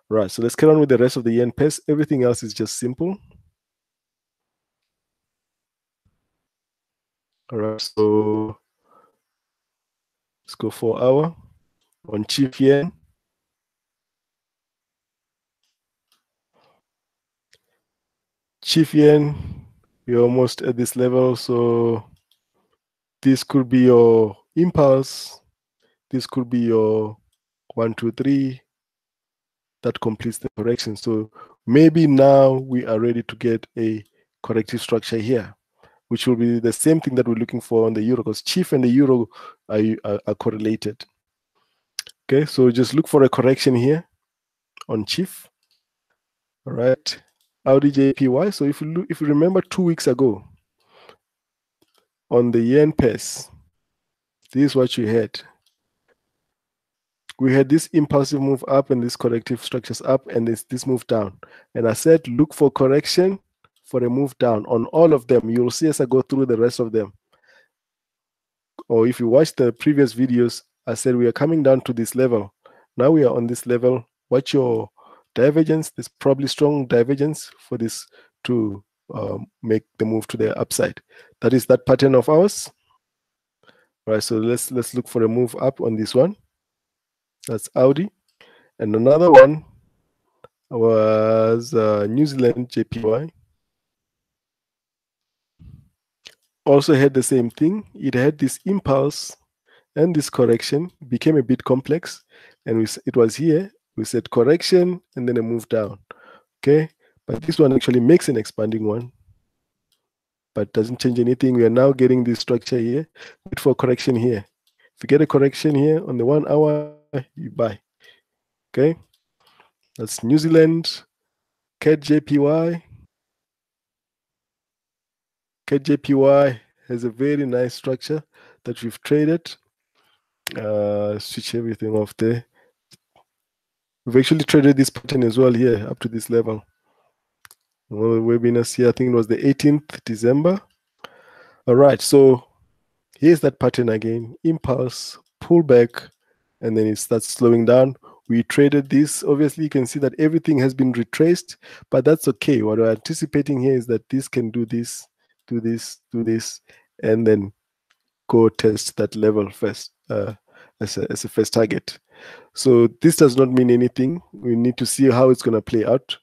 Right, so let's get on with the rest of the yen pairs. Everything else is just simple. All right, so let's go 4 hour on cheap yen. Cheap yen, we're almost at this level, so this could be your impulse. This could be your 1, 2, 3 that completes the correction. So maybe now we are ready to get a corrective structure here, which will be the same thing that we're looking for on the euro, because chief and the euro are correlated. Okay, so just look for a correction here on chief. All right, Audi JPY. So if you remember 2 weeks ago on the yen pairs, this is what you had. We had this impulsive move up and this corrective structures up, and this move down. And I said, look for correction for a move down on all of them. You'll see as I go through the rest of them. Or if you watch the previous videos, I said we are coming down to this level. Now we are on this level. Watch your divergence. There's probably strong divergence for this to make the move to the upside. That is that pattern of ours. All right, so let's look for a move up on this one. That's Audi. And another one was New Zealand JPY. Also had the same thing. It had this impulse and this correction, became a bit complex. And it was here. We said correction and then a move down. Okay. But this one actually makes an expanding one, but doesn't change anything. We are now getting this structure here. Wait for correction here. If you get a correction here on the 1 hour, you buy. Okay. That's New Zealand, CAD JPY. CAD JPY has a very nice structure that we've traded. Switch everything off there. We've actually traded this pattern as well here up to this level. One of the webinars here, I think it was the 18th December. All right, so here's that pattern again. Impulse, pullback, and then it starts slowing down. We traded this. Obviously, you can see that everything has been retraced, but that's okay. What we're anticipating here is that this can do this, do this, do this, and then go test that level first as a first target. So this does not mean anything. We need to see how it's going to play out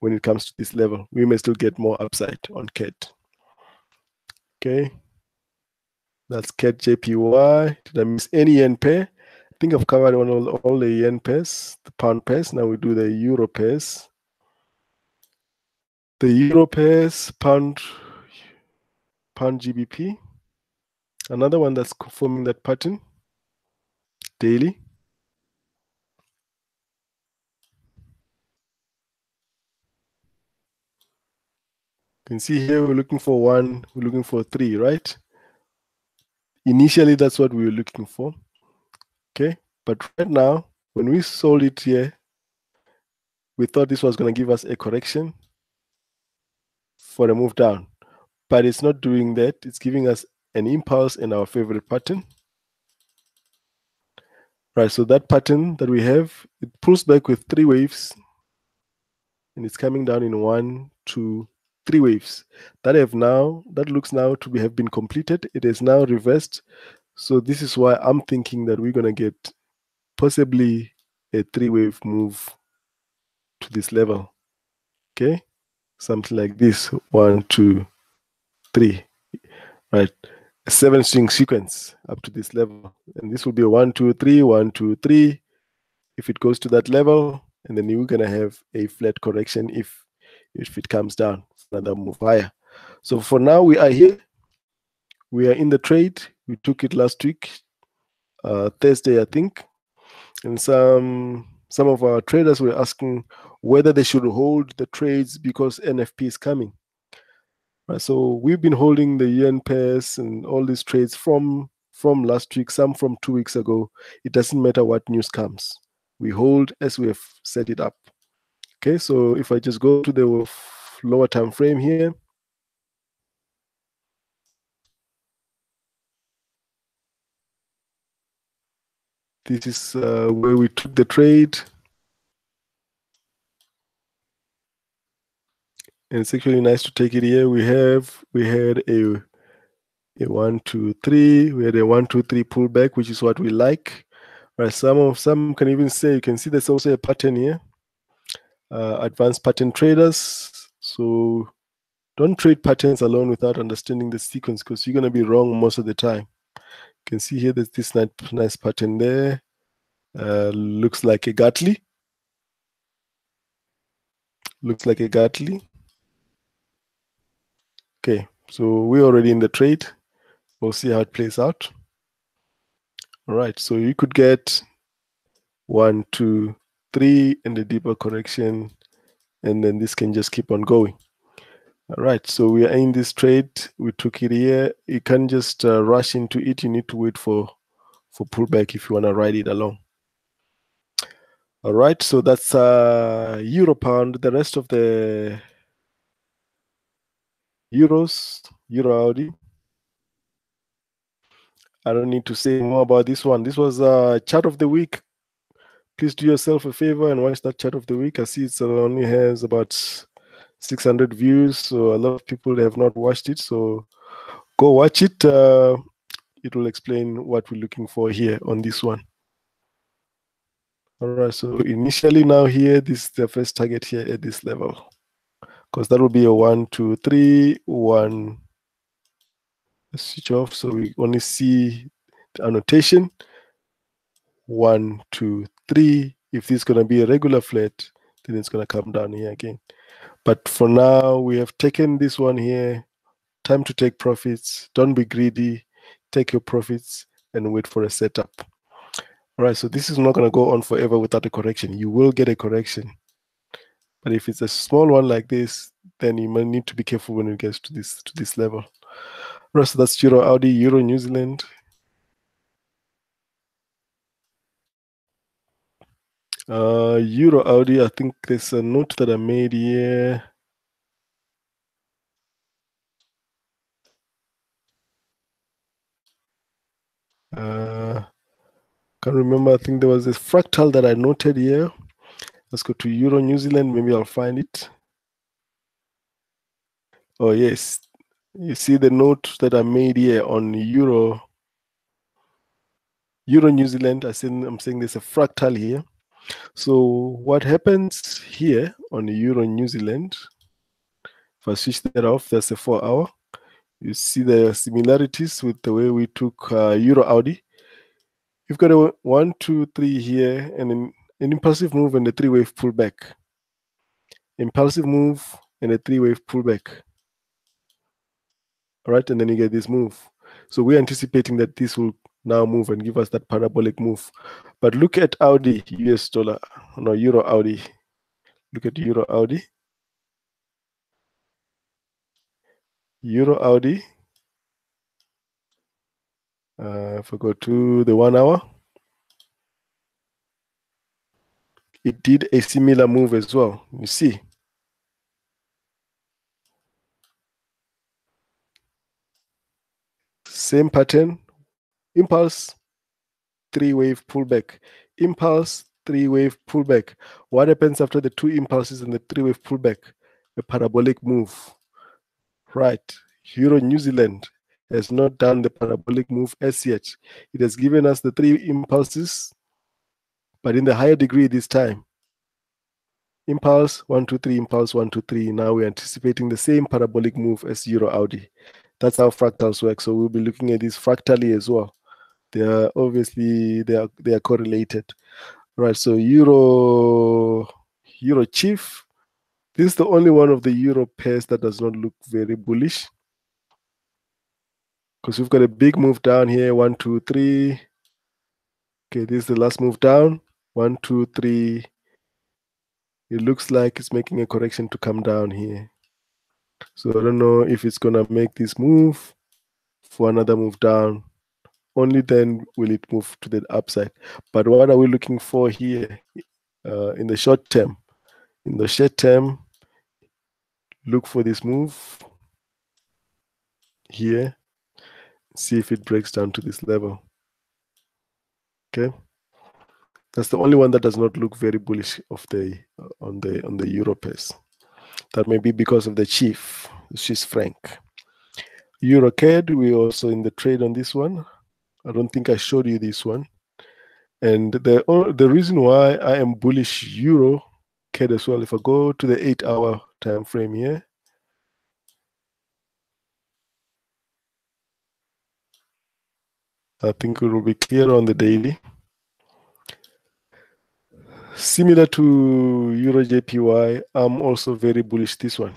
when it comes to this level. We may still get more upside on CAT. Okay. That's CAT JPY. Did I miss any yen pair? I think I've covered all the yen pairs, the pound pairs. Now we do the euro pairs. The euro pairs, pound GBP. Another one that's forming that pattern daily. You can see here we're looking for 1, we're looking for 3, right? Initially, that's what we were looking for. Okay, but right now, when we sold it here, we thought this was going to give us a correction for a move down, but it's not doing that. It's giving us an impulse in our favorite pattern. Right, so that pattern that we have, it pulls back with 3 waves, and it's coming down in 1, 2, 3 waves that looks now to have been completed. It is now reversed. So this is why I'm thinking that we're going to get possibly a 3-wave move to this level. Okay, something like this: 1, 2, 3, right? A 7-string sequence up to this level, and this will be a 1, 2, 3, 1, 2, 3. If it goes to that level, and then you're gonna have a flat correction if it comes down, another move higher. So for now, we are here. We are in the trade. We took it last week, Thursday, I think, and some of our traders were asking whether they should hold the trades because NFP is coming. Right, so we've been holding the yen pairs and all these trades from last week, some from 2 weeks ago. It doesn't matter what news comes. We hold as we have set it up. Okay, so if I just go to the lower time frame here, this is where we took the trade. And it's actually nice to take it here. We had a 1, 2, 3. We had a 1, 2, 3 pullback, which is what we like. Right, some can even say, you can see there's also a pattern here. Advanced pattern traders. So don't trade patterns alone without understanding the sequence, because you're going to be wrong most of the time. You can see here there's this nice pattern there. Looks like a Gatli. Looks like a Gatli. Okay, so we're already in the trade. We'll see how it plays out. All right, so you could get 1, 2, 3 and a deeper correction, and then this can just keep on going. All right, so we are in this trade. We took it here. You can't just rush into it. You need to wait for pullback if you want to ride it along. All right, so that's euro pound. The rest of the euros, euro Audi. I don't need to say more about this one. This was chart of the week. Please do yourself a favor and watch that chart of the week. I see it only has about 600 views, so a lot of people have not watched it. So go watch it. It will explain what we're looking for here on this one. All right, so initially now here, this is the first target here at this level, because that will be a 1, 2, 3, 1. Let's switch off so we only see the annotation. 1, 2, 3. If this is going to be a regular flat, then it's going to come down here again. But for now, we have taken this one here. Time to take profits. Don't be greedy. Take your profits and wait for a setup. All right, so this is not going to go on forever without a correction. You will get a correction. But if it's a small one like this, then you might need to be careful when it gets to this level. All right, so that's Euro Audi, Euro New Zealand. Euro Audi, I think there's a note that I made here. Can't remember. I think there was a fractal that I noted here. Let's go to Euro New Zealand. Maybe I'll find it. Oh, yes. You see the note that I made here on Euro New Zealand. I'm saying there's a fractal here. So what happens here on Euro New Zealand, if I switch that off, that's a 4-hour. You see the similarities with the way we took Euro Audi. You've got a 1, 2, 3 here, and an impulsive move and a 3-wave pullback. Impulsive move and a 3-wave pullback. All right, and then you get this move. So we're anticipating that this will now move and give us that parabolic move. But look at Audi, US dollar, no, Euro Audi. Look at Euro Audi. Euro Audi. If I go to the 1 hour, it did a similar move as well. You see. Same pattern, impulse, 3-wave pullback. Impulse, 3-wave pullback. What happens after the 2 impulses and the 3-wave pullback? A parabolic move. Right. Euro New Zealand has not done the parabolic move as yet. It has given us the 3 impulses, but in the higher degree this time. Impulse, 1, 2, 3, impulse, 1, 2, 3. Now we're anticipating the same parabolic move as Euro Audi. That's how fractals work. So we'll be looking at this fractally as well. They are obviously they are correlated. Right. So Euro Chief. This is the only one of the Euro pairs that does not look very bullish. Because we've got a big move down here. 1, 2, 3. Okay, this is the last move down. 1, 2, 3. It looks like it's making a correction to come down here. So I don't know if it's gonna make this move for another move down. Only then will it move to the upside. But what are we looking for here in the short term? In the short term, look for this move here. See if it breaks down to this level. Okay. That's the only one that does not look very bullish of the on the Euro pairs. That may be because of the chief, Swiss franc. Euro CAD, we're also in the trade on this one. I don't think I showed you this one. And the reason why I am bullish Euro CAD as well, if I go to the 8-hour time frame here, I think it will be clear on the daily. Similar to Euro JPY, I'm also very bullish this one.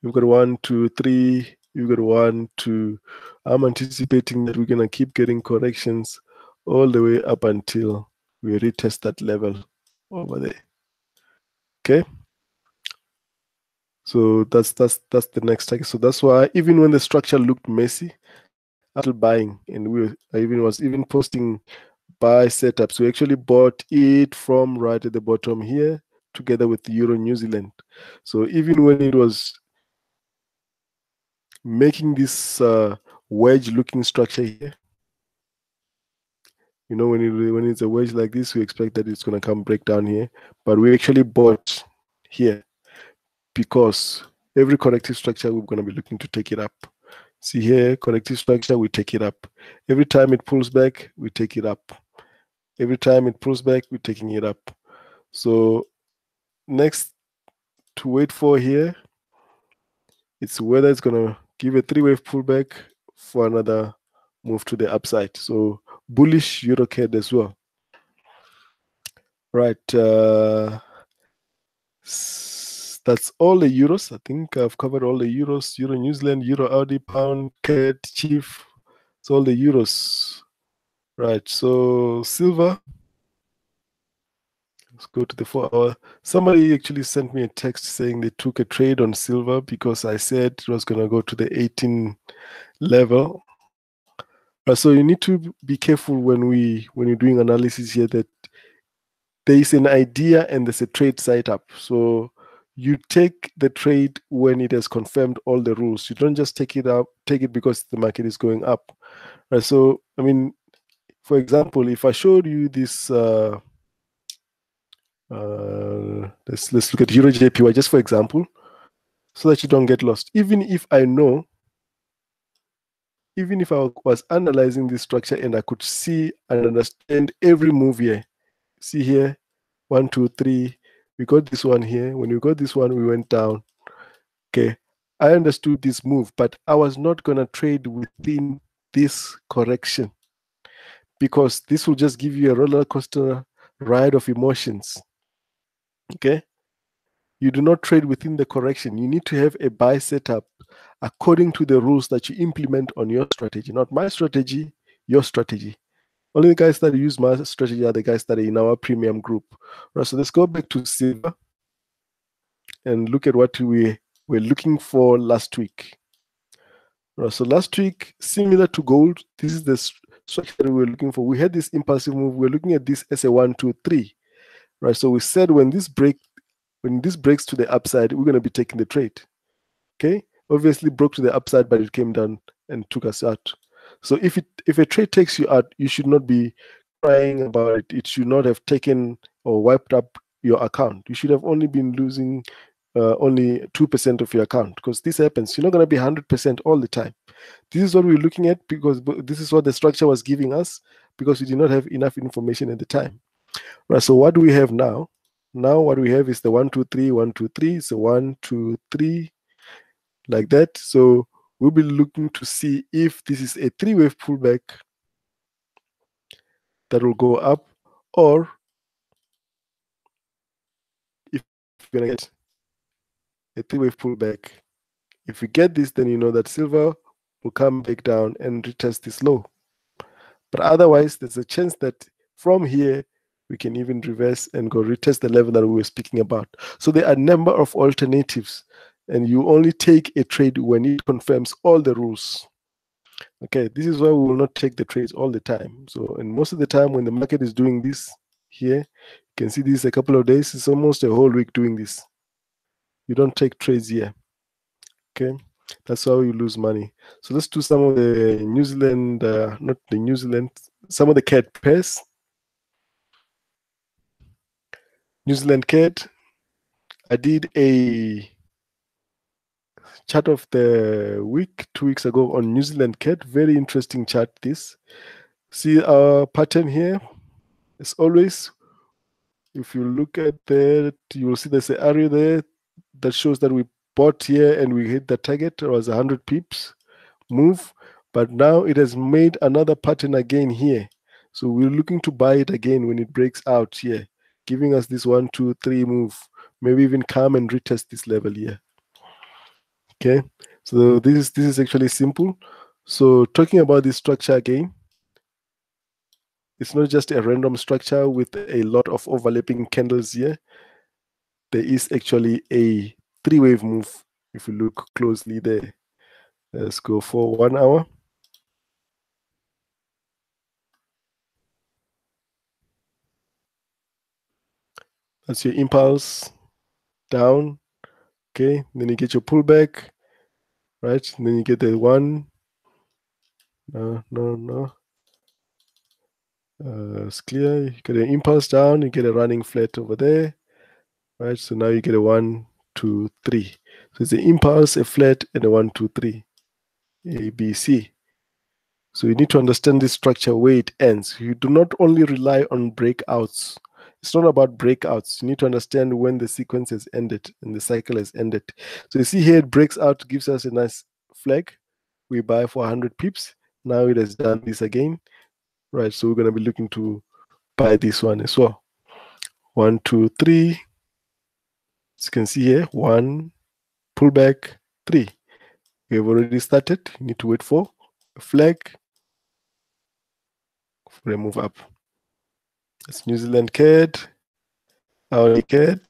You've got 1, 2, 3. You've got 1, 2. I'm anticipating that we're going to keep getting corrections all the way up until we retest that level over there. Okay. So that's the next target. So that's why even when the structure looked messy, I'm still buying, and I was posting buy setups. We actually bought it from right at the bottom here, together with the Euro New Zealand. So even when it was making this wedge-looking structure here, you know, when it's a wedge like this, we expect that it's going to come break down here. But we actually bought here because every corrective structure, we're going to be looking to take it up. See here, corrective structure, we take it up. Every time it pulls back, we take it up. Every time it pulls back, we're taking it up. So next to wait for here, it's whether it's going to give a 3-wave pullback for another move to the upside. So bullish Euro CAD as well. Right. That's all the euros. I think I've covered all the euros. Euro New Zealand, Euro Audi, Pound, CAD, Chief. It's all the euros. Right. So silver. Let's go to the 4-hour. Somebody actually sent me a text saying they took a trade on silver because I said it was going to go to the 18 level. So you need to be careful when you're doing analysis here that there is an idea and there's a trade set up. So you take the trade when it has confirmed all the rules. You don't just take it because the market is going up. Right? So I mean, for example, if I showed you this, let's look at Euro JPY just for example. so that you don't get lost. Even if I was analyzing this structure and I could see and understand every move here. See here, 1, 2, 3. We got this one here. When we got this one, we went down. Okay, I understood this move, but I was not going to trade within this correction, because this will just give you a roller coaster ride of emotions. Okay, you do not trade within the correction. You need to have a buy setup according to the rules that you implement on your strategy, not my strategy, your strategy. Only the guys that use my strategy are the guys that are in our premium group. Right, so let's go back to silver and look at what we were looking for last week. Right, so last week, similar to gold, this is the structure that we were looking for. We had this impulsive move. We're looking at this as a 1, 2, 3. Right, so we said when this breaks to the upside, we're going to be taking the trade. Okay, obviously broke to the upside, but it came down and took us out. So if a trade takes you out, you should not be crying about it. It should not have taken or wiped up your account. You should have only been losing only 2% of your account, because this happens. You're not going to be 100% all the time. This is what we're looking at, because this is what the structure was giving us, because we did not have enough information at the time. Right, so what do we have now? Now what we have is the 1, 2, 3, 1, 2, 3. So 1, 2, 3, like that. So we'll be looking to see if this is a 3-wave pullback that will go up, or if we're going to get a 3-wave pullback. If we get this, then you know that silver will come back down and retest this low. But otherwise, there's a chance that from here, we can even reverse and go retest the level that we were speaking about. So there are a number of alternatives, and you only take a trade when it confirms all the rules. Okay, this is why we will not take the trades all the time. So, and most of the time when the market is doing this here, you can see this a couple of days, it's almost a whole week doing this. You don't take trades here. Okay, that's how you lose money. So let's do some of the New Zealand, not the New Zealand, some of the CAD pairs. New Zealand CAD, I did a chart of the week 2 weeks ago on New Zealand CAD. Very interesting chart this. See our pattern here. As always, if you look at that, you will see there's an arrow there that shows that we bought here and we hit the target. It was 100 pips move, but now it has made another pattern again here. So we're looking to buy it again when it breaks out here, giving us this 1, 2, 3 move. Maybe even come and retest this level here. Okay, so this is actually simple. So talking about this structure again, it's not just a random structure with a lot of overlapping candles here. There is actually a 3-wave move if you look closely there. Let's go for 1 hour. That's your impulse down. Okay, then you get your pullback, right? And then you get the one. No. It's clear. You get an impulse down, you get a running flat over there, right? So now you get a 1, 2, 3. So it's an impulse, a flat, and a 1, 2, 3. A, B, C. So you need to understand this structure where it ends. You do not only rely on breakouts. It's not about breakouts. You need to understand when the sequence has ended and the cycle has ended. So you see here it breaks out, gives us a nice flag. We buy for 100 pips. Now it has done this again. Right, so we're going to be looking to buy this one as well. 1, 2, 3. As you can see here, 1, pullback, 3. We have already started. You need to wait for a flag for a move up. That's New Zealand CAD, our CAD.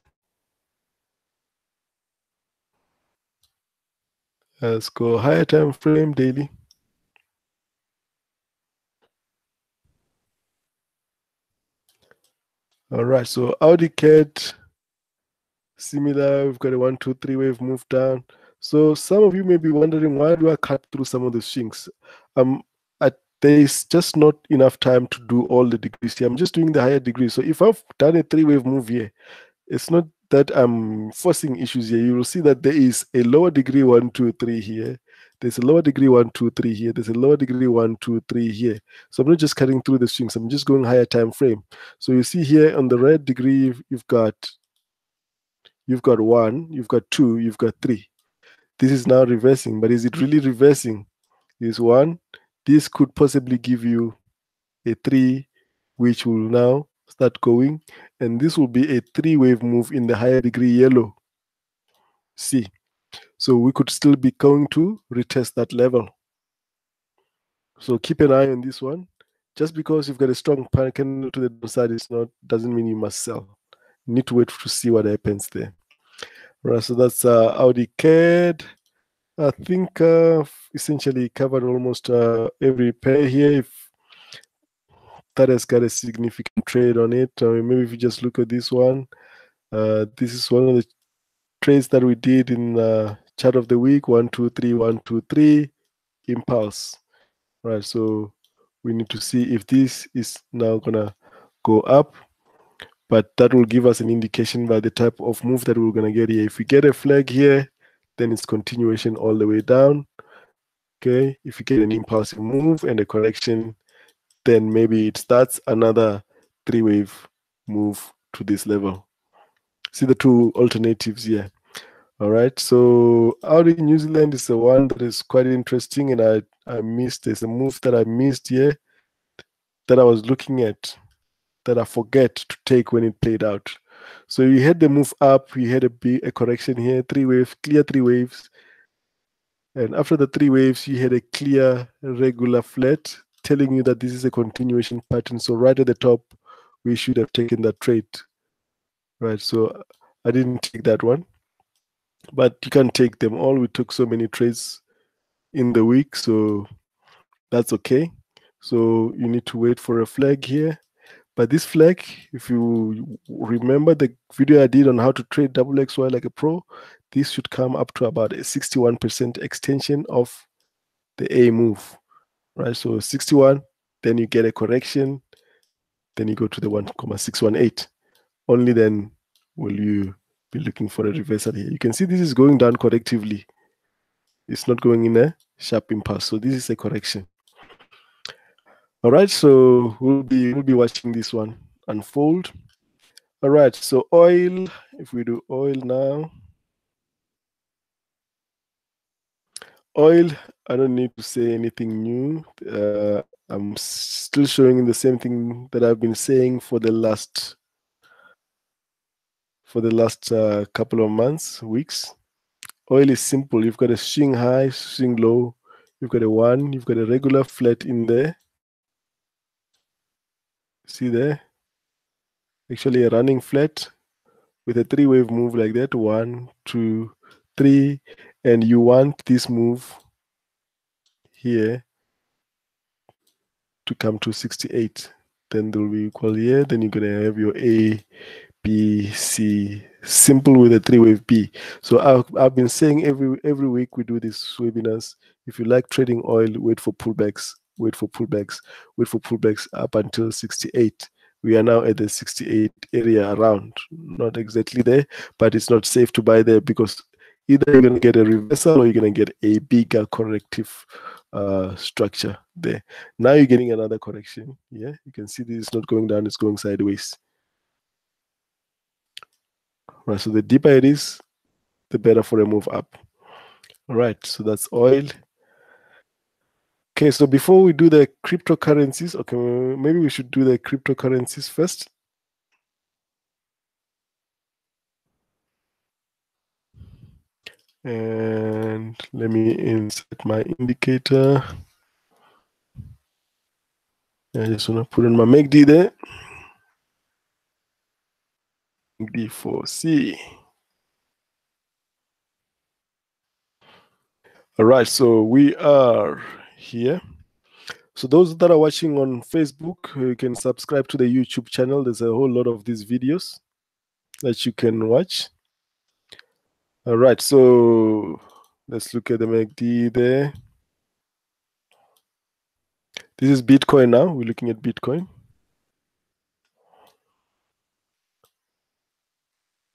Let's go higher time frame daily. All right, so Audi CAD, similar. We've got a 1, 2, 3 wave move down. So some of you may be wondering, why do I cut through some of the swings? There's just not enough time to do all the degrees here. I'm just doing the higher degrees. So if I've done a 3-wave move here, it's not that I'm forcing issues here, you will see that there is a lower degree 1, 2, 3 here. There's a lower degree 1, 2, 3 here. There's a lower degree 1, 2, 3 here. So I'm not just cutting through the swings. I'm just going higher time frame. So you see here on the red degree, you've got 1, you've got 2, you've got 3. This is now reversing, but is it really reversing? This 1, this could possibly give you a 3, which will now start going, and this will be a 3-wave move in the higher degree yellow. See, so we could still be going to retest that level. So keep an eye on this one. Just because you've got a strong candle to the downside, doesn't mean you must sell. You need to wait to see what happens there. Right, so that's Audi CAD. I think essentially covered almost every pair here. If that has got a significant trade on it, maybe if you just look at this one, this is one of the trades that we did in chart of the week: 1, 2, 3, 1, 2, 3, impulse. Right, so we need to see if this is now gonna go up, but that will give us an indication by the type of move that we're gonna get here. If we get a flag here, then it's continuation all the way down. Okay, if you get an impulsive move and a correction, then maybe it starts another 3-wave move to this level. See the two alternatives here. All right, so out in New Zealand is the one that is quite interesting, and I missed. There's a move that I missed here that I was looking at that I forget to take when it played out. So you had the move up, you had a correction here, 3 waves, clear 3 waves. And after the 3 waves, you had a clear regular flat telling you that this is a continuation pattern. So right at the top, we should have taken that trade. Right, so I didn't take that one. But you can't take them all. We took so many trades in the week, so that's okay. So you need to wait for a flag here. But this flag, if you remember the video I did on how to trade double XY like a pro, this should come up to about a 61% extension of the A move, right? So 61, then you get a correction, then you go to the 1,618. Only then will you be looking for a reversal here. You can see this is going down correctively. It's not going in a sharp impulse. So this is a correction. All right, so we'll be watching this one unfold. All right, so oil, if we do oil now. Oil, I don't need to say anything new. I'm still showing the same thing that I've been saying for the last couple of months, weeks. Oil is simple. You've got a swing high, swing low. You've got a 1, you've got a regular flat in there. See there? Actually a running flat with a 3-wave move like that. 1, 2, 3. And you want this move here to come to 68. Then they'll be equal here. Then you're gonna have your A, B, C, simple with a 3-wave B. So I've been saying every week we do these webinars. If you like trading oil, wait for pullbacks, wait for pullbacks, wait for pullbacks up until 68. We are now at the 68 area around, not exactly there, but it's not safe to buy there because either you're going to get a reversal or you're going to get a bigger corrective structure there. Now you're getting another correction. Yeah, you can see this is not going down, it's going sideways. Right, so the deeper it is, the better for a move up. All right, so that's oil. Okay, so before we do the cryptocurrencies, okay, maybe we should do the cryptocurrencies first. And let me insert my indicator. I just want to put in my MACD there. D4C. All right, so we are here. So those that are watching on Facebook, you can subscribe to the YouTube channel. There's a whole lot of these videos that you can watch. All right, so let's look at the MACD there. This is Bitcoin now. We're looking at Bitcoin.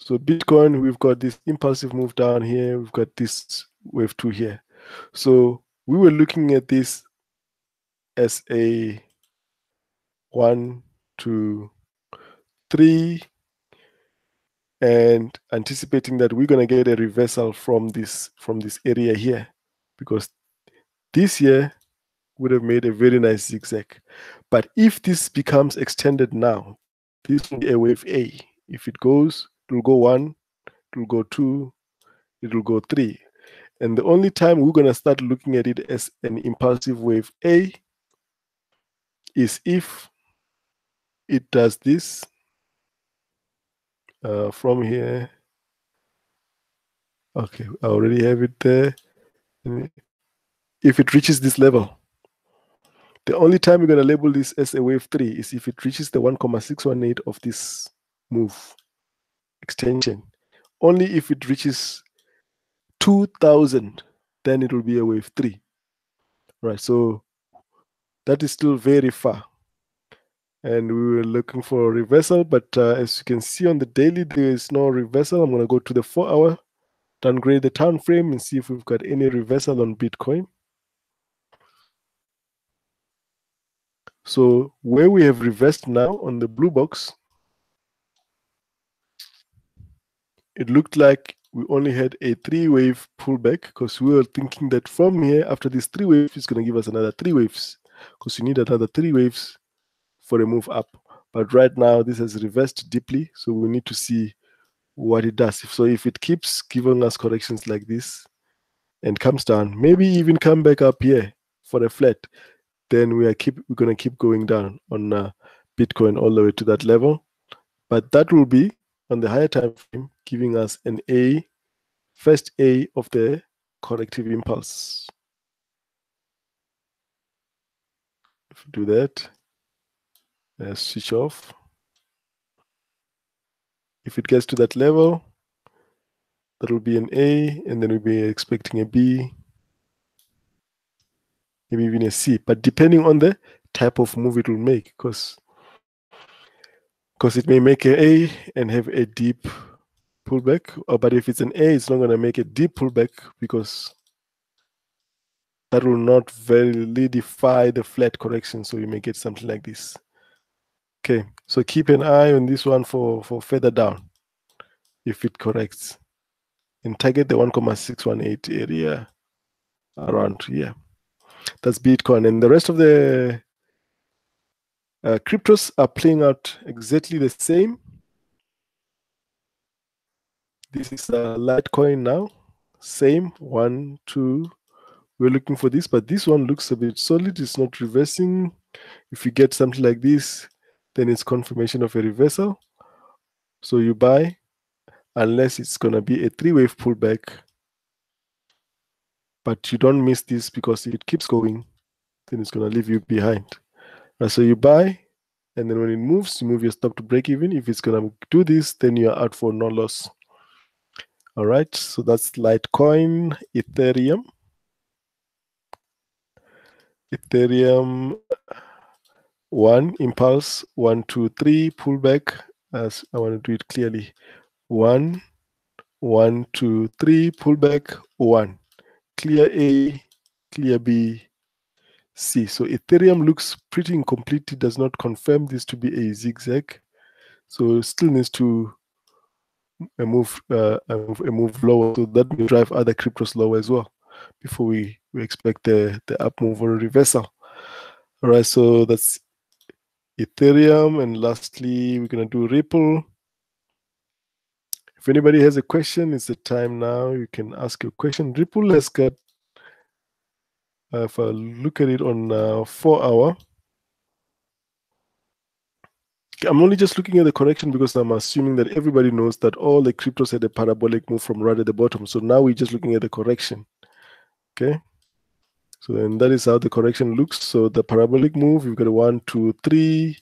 So Bitcoin, we've got this impulsive move down here. We've got this wave 2 here. So we were looking at this as a 1, 2, 3, and anticipating that we're going to get a reversal from this area here, because this here would have made a very nice zigzag. But if this becomes extended now, this will be a wave A. If it goes, it will go 1, it will go 2, it will go 3. And the only time we're going to start looking at it as an impulsive wave A is if it does this from here. Okay, I already have it there. If it reaches this level, the only time we're going to label this as a wave 3 is if it reaches the 1,618 of this move extension. Only if it reaches 2,000, then it will be a wave 3. Right, so that is still very far. And we were looking for a reversal, but as you can see on the daily, there is no reversal. I'm going to go to the 4-hour, downgrade the time frame, and see if we've got any reversal on Bitcoin. So where we have reversed now on the blue box, it looked like we only had a 3-wave pullback, because we were thinking that from here, after this 3 waves, it's going to give us another 3 waves, because you need another 3 waves for a move up. But right now, this has reversed deeply, so we need to see what it does. So if it keeps giving us corrections like this and comes down, maybe even come back up here for a flat, then we're going to keep going down on Bitcoin all the way to that level. But that will be on the higher time frame, giving us an A, first A of the corrective impulse. If we do that, switch off. If it gets to that level, that will be an A, and then we'll be expecting a B, maybe even a C. But depending on the type of move it will make, because it may make an A and have a deep pullback, but if it's an A, it's not going to make a deep pullback, because that will not validify the flat correction, so you may get something like this. Okay, so keep an eye on this one for further down if it corrects, and target the 1,618 area around here. That's Bitcoin, and the rest of the cryptos are playing out exactly the same. This is Litecoin now, same 1, 2. We're looking for this, but this one looks a bit solid. It's not reversing. If you get something like this, then it's confirmation of a reversal. So you buy, unless it's going to be a 3-wave pullback. But you don't miss this, because if it keeps going, then it's going to leave you behind. So you buy, and then when it moves, you move your stop to break even. If it's going to do this, then you're out for no loss. All right, so that's Litecoin, Ethereum. Ethereum 1, impulse, 1, 2, 3, pullback. As I want to do it clearly. 1, 1, 2, 3, pullback, 1. Clear A, clear B, C. So Ethereum looks pretty incomplete. It does not confirm this to be a zigzag. So it still needs to move lower. So that will drive other cryptos lower as well before we expect the up move or a reversal. All right, so that's Ethereum. And lastly, we're going to do Ripple. If anybody has a question, it's the time now. You can ask your question. Ripple has got, if I look at it on 4-hour, I'm only just looking at the correction because I'm assuming that everybody knows that all the cryptos had a parabolic move from right at the bottom. So now we're just looking at the correction. Okay. So then that is how the correction looks. So the parabolic move, you've got a 1, 2, 3,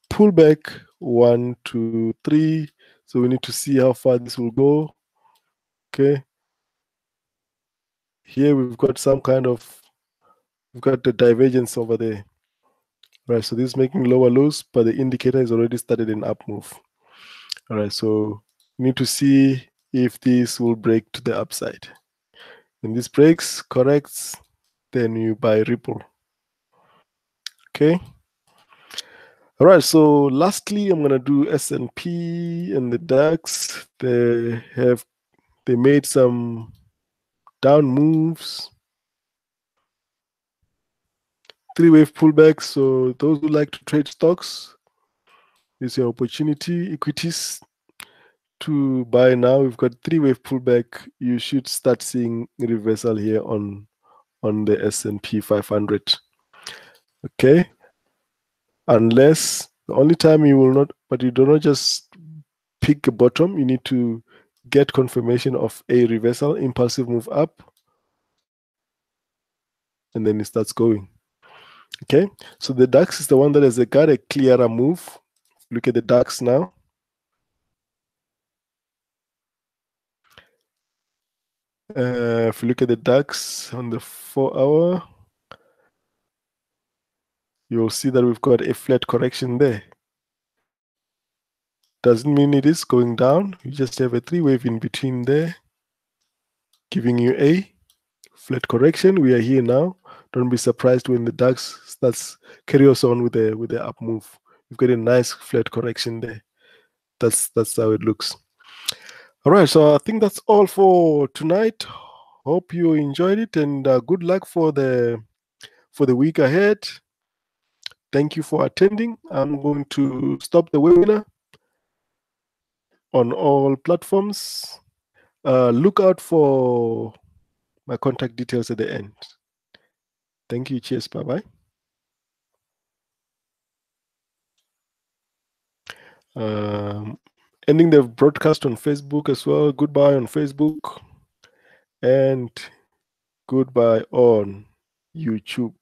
pullback, 1, 2, 3. So we need to see how far this will go. Okay. Here we've got some kind of, we've got the divergence over there. Right, so this is making lower lows, but the indicator has already started an up move. All right, so You need to see if this will break to the upside. When this breaks, corrects, then you buy Ripple. Okay. All right. So lastly, I'm gonna do S&P and the DAX. They made some down moves, three-wave pullbacks. So those who like to trade stocks, is your opportunity. Equities to buy now. We've got three-wave pullback. You should start seeing reversal here on the S&P 500. Okay. Unless the only time you will not, but you do not just pick a bottom, you need to get confirmation of a reversal, impulsive move up, and then it starts going. Okay, so the DAX is the one that has got a clearer move. Look at the DAX now. If you look at the DAX on the 4 hour, you'll see that we've got a flat correction there. Doesn't mean it is going down. You just have a three-wave in between there, giving you a flat correction. We are here now. Don't be surprised when the DAX carries on with the up move. We've got a nice flat correction there. That's how it looks. All right, so I think that's all for tonight. Hope you enjoyed it, and good luck for the week ahead. Thank you for attending. I'm going to stop the webinar on all platforms. Look out for my contact details at the end. Thank you. Cheers. Bye-bye. Ending the broadcast on Facebook as well. Goodbye on Facebook. And goodbye on YouTube.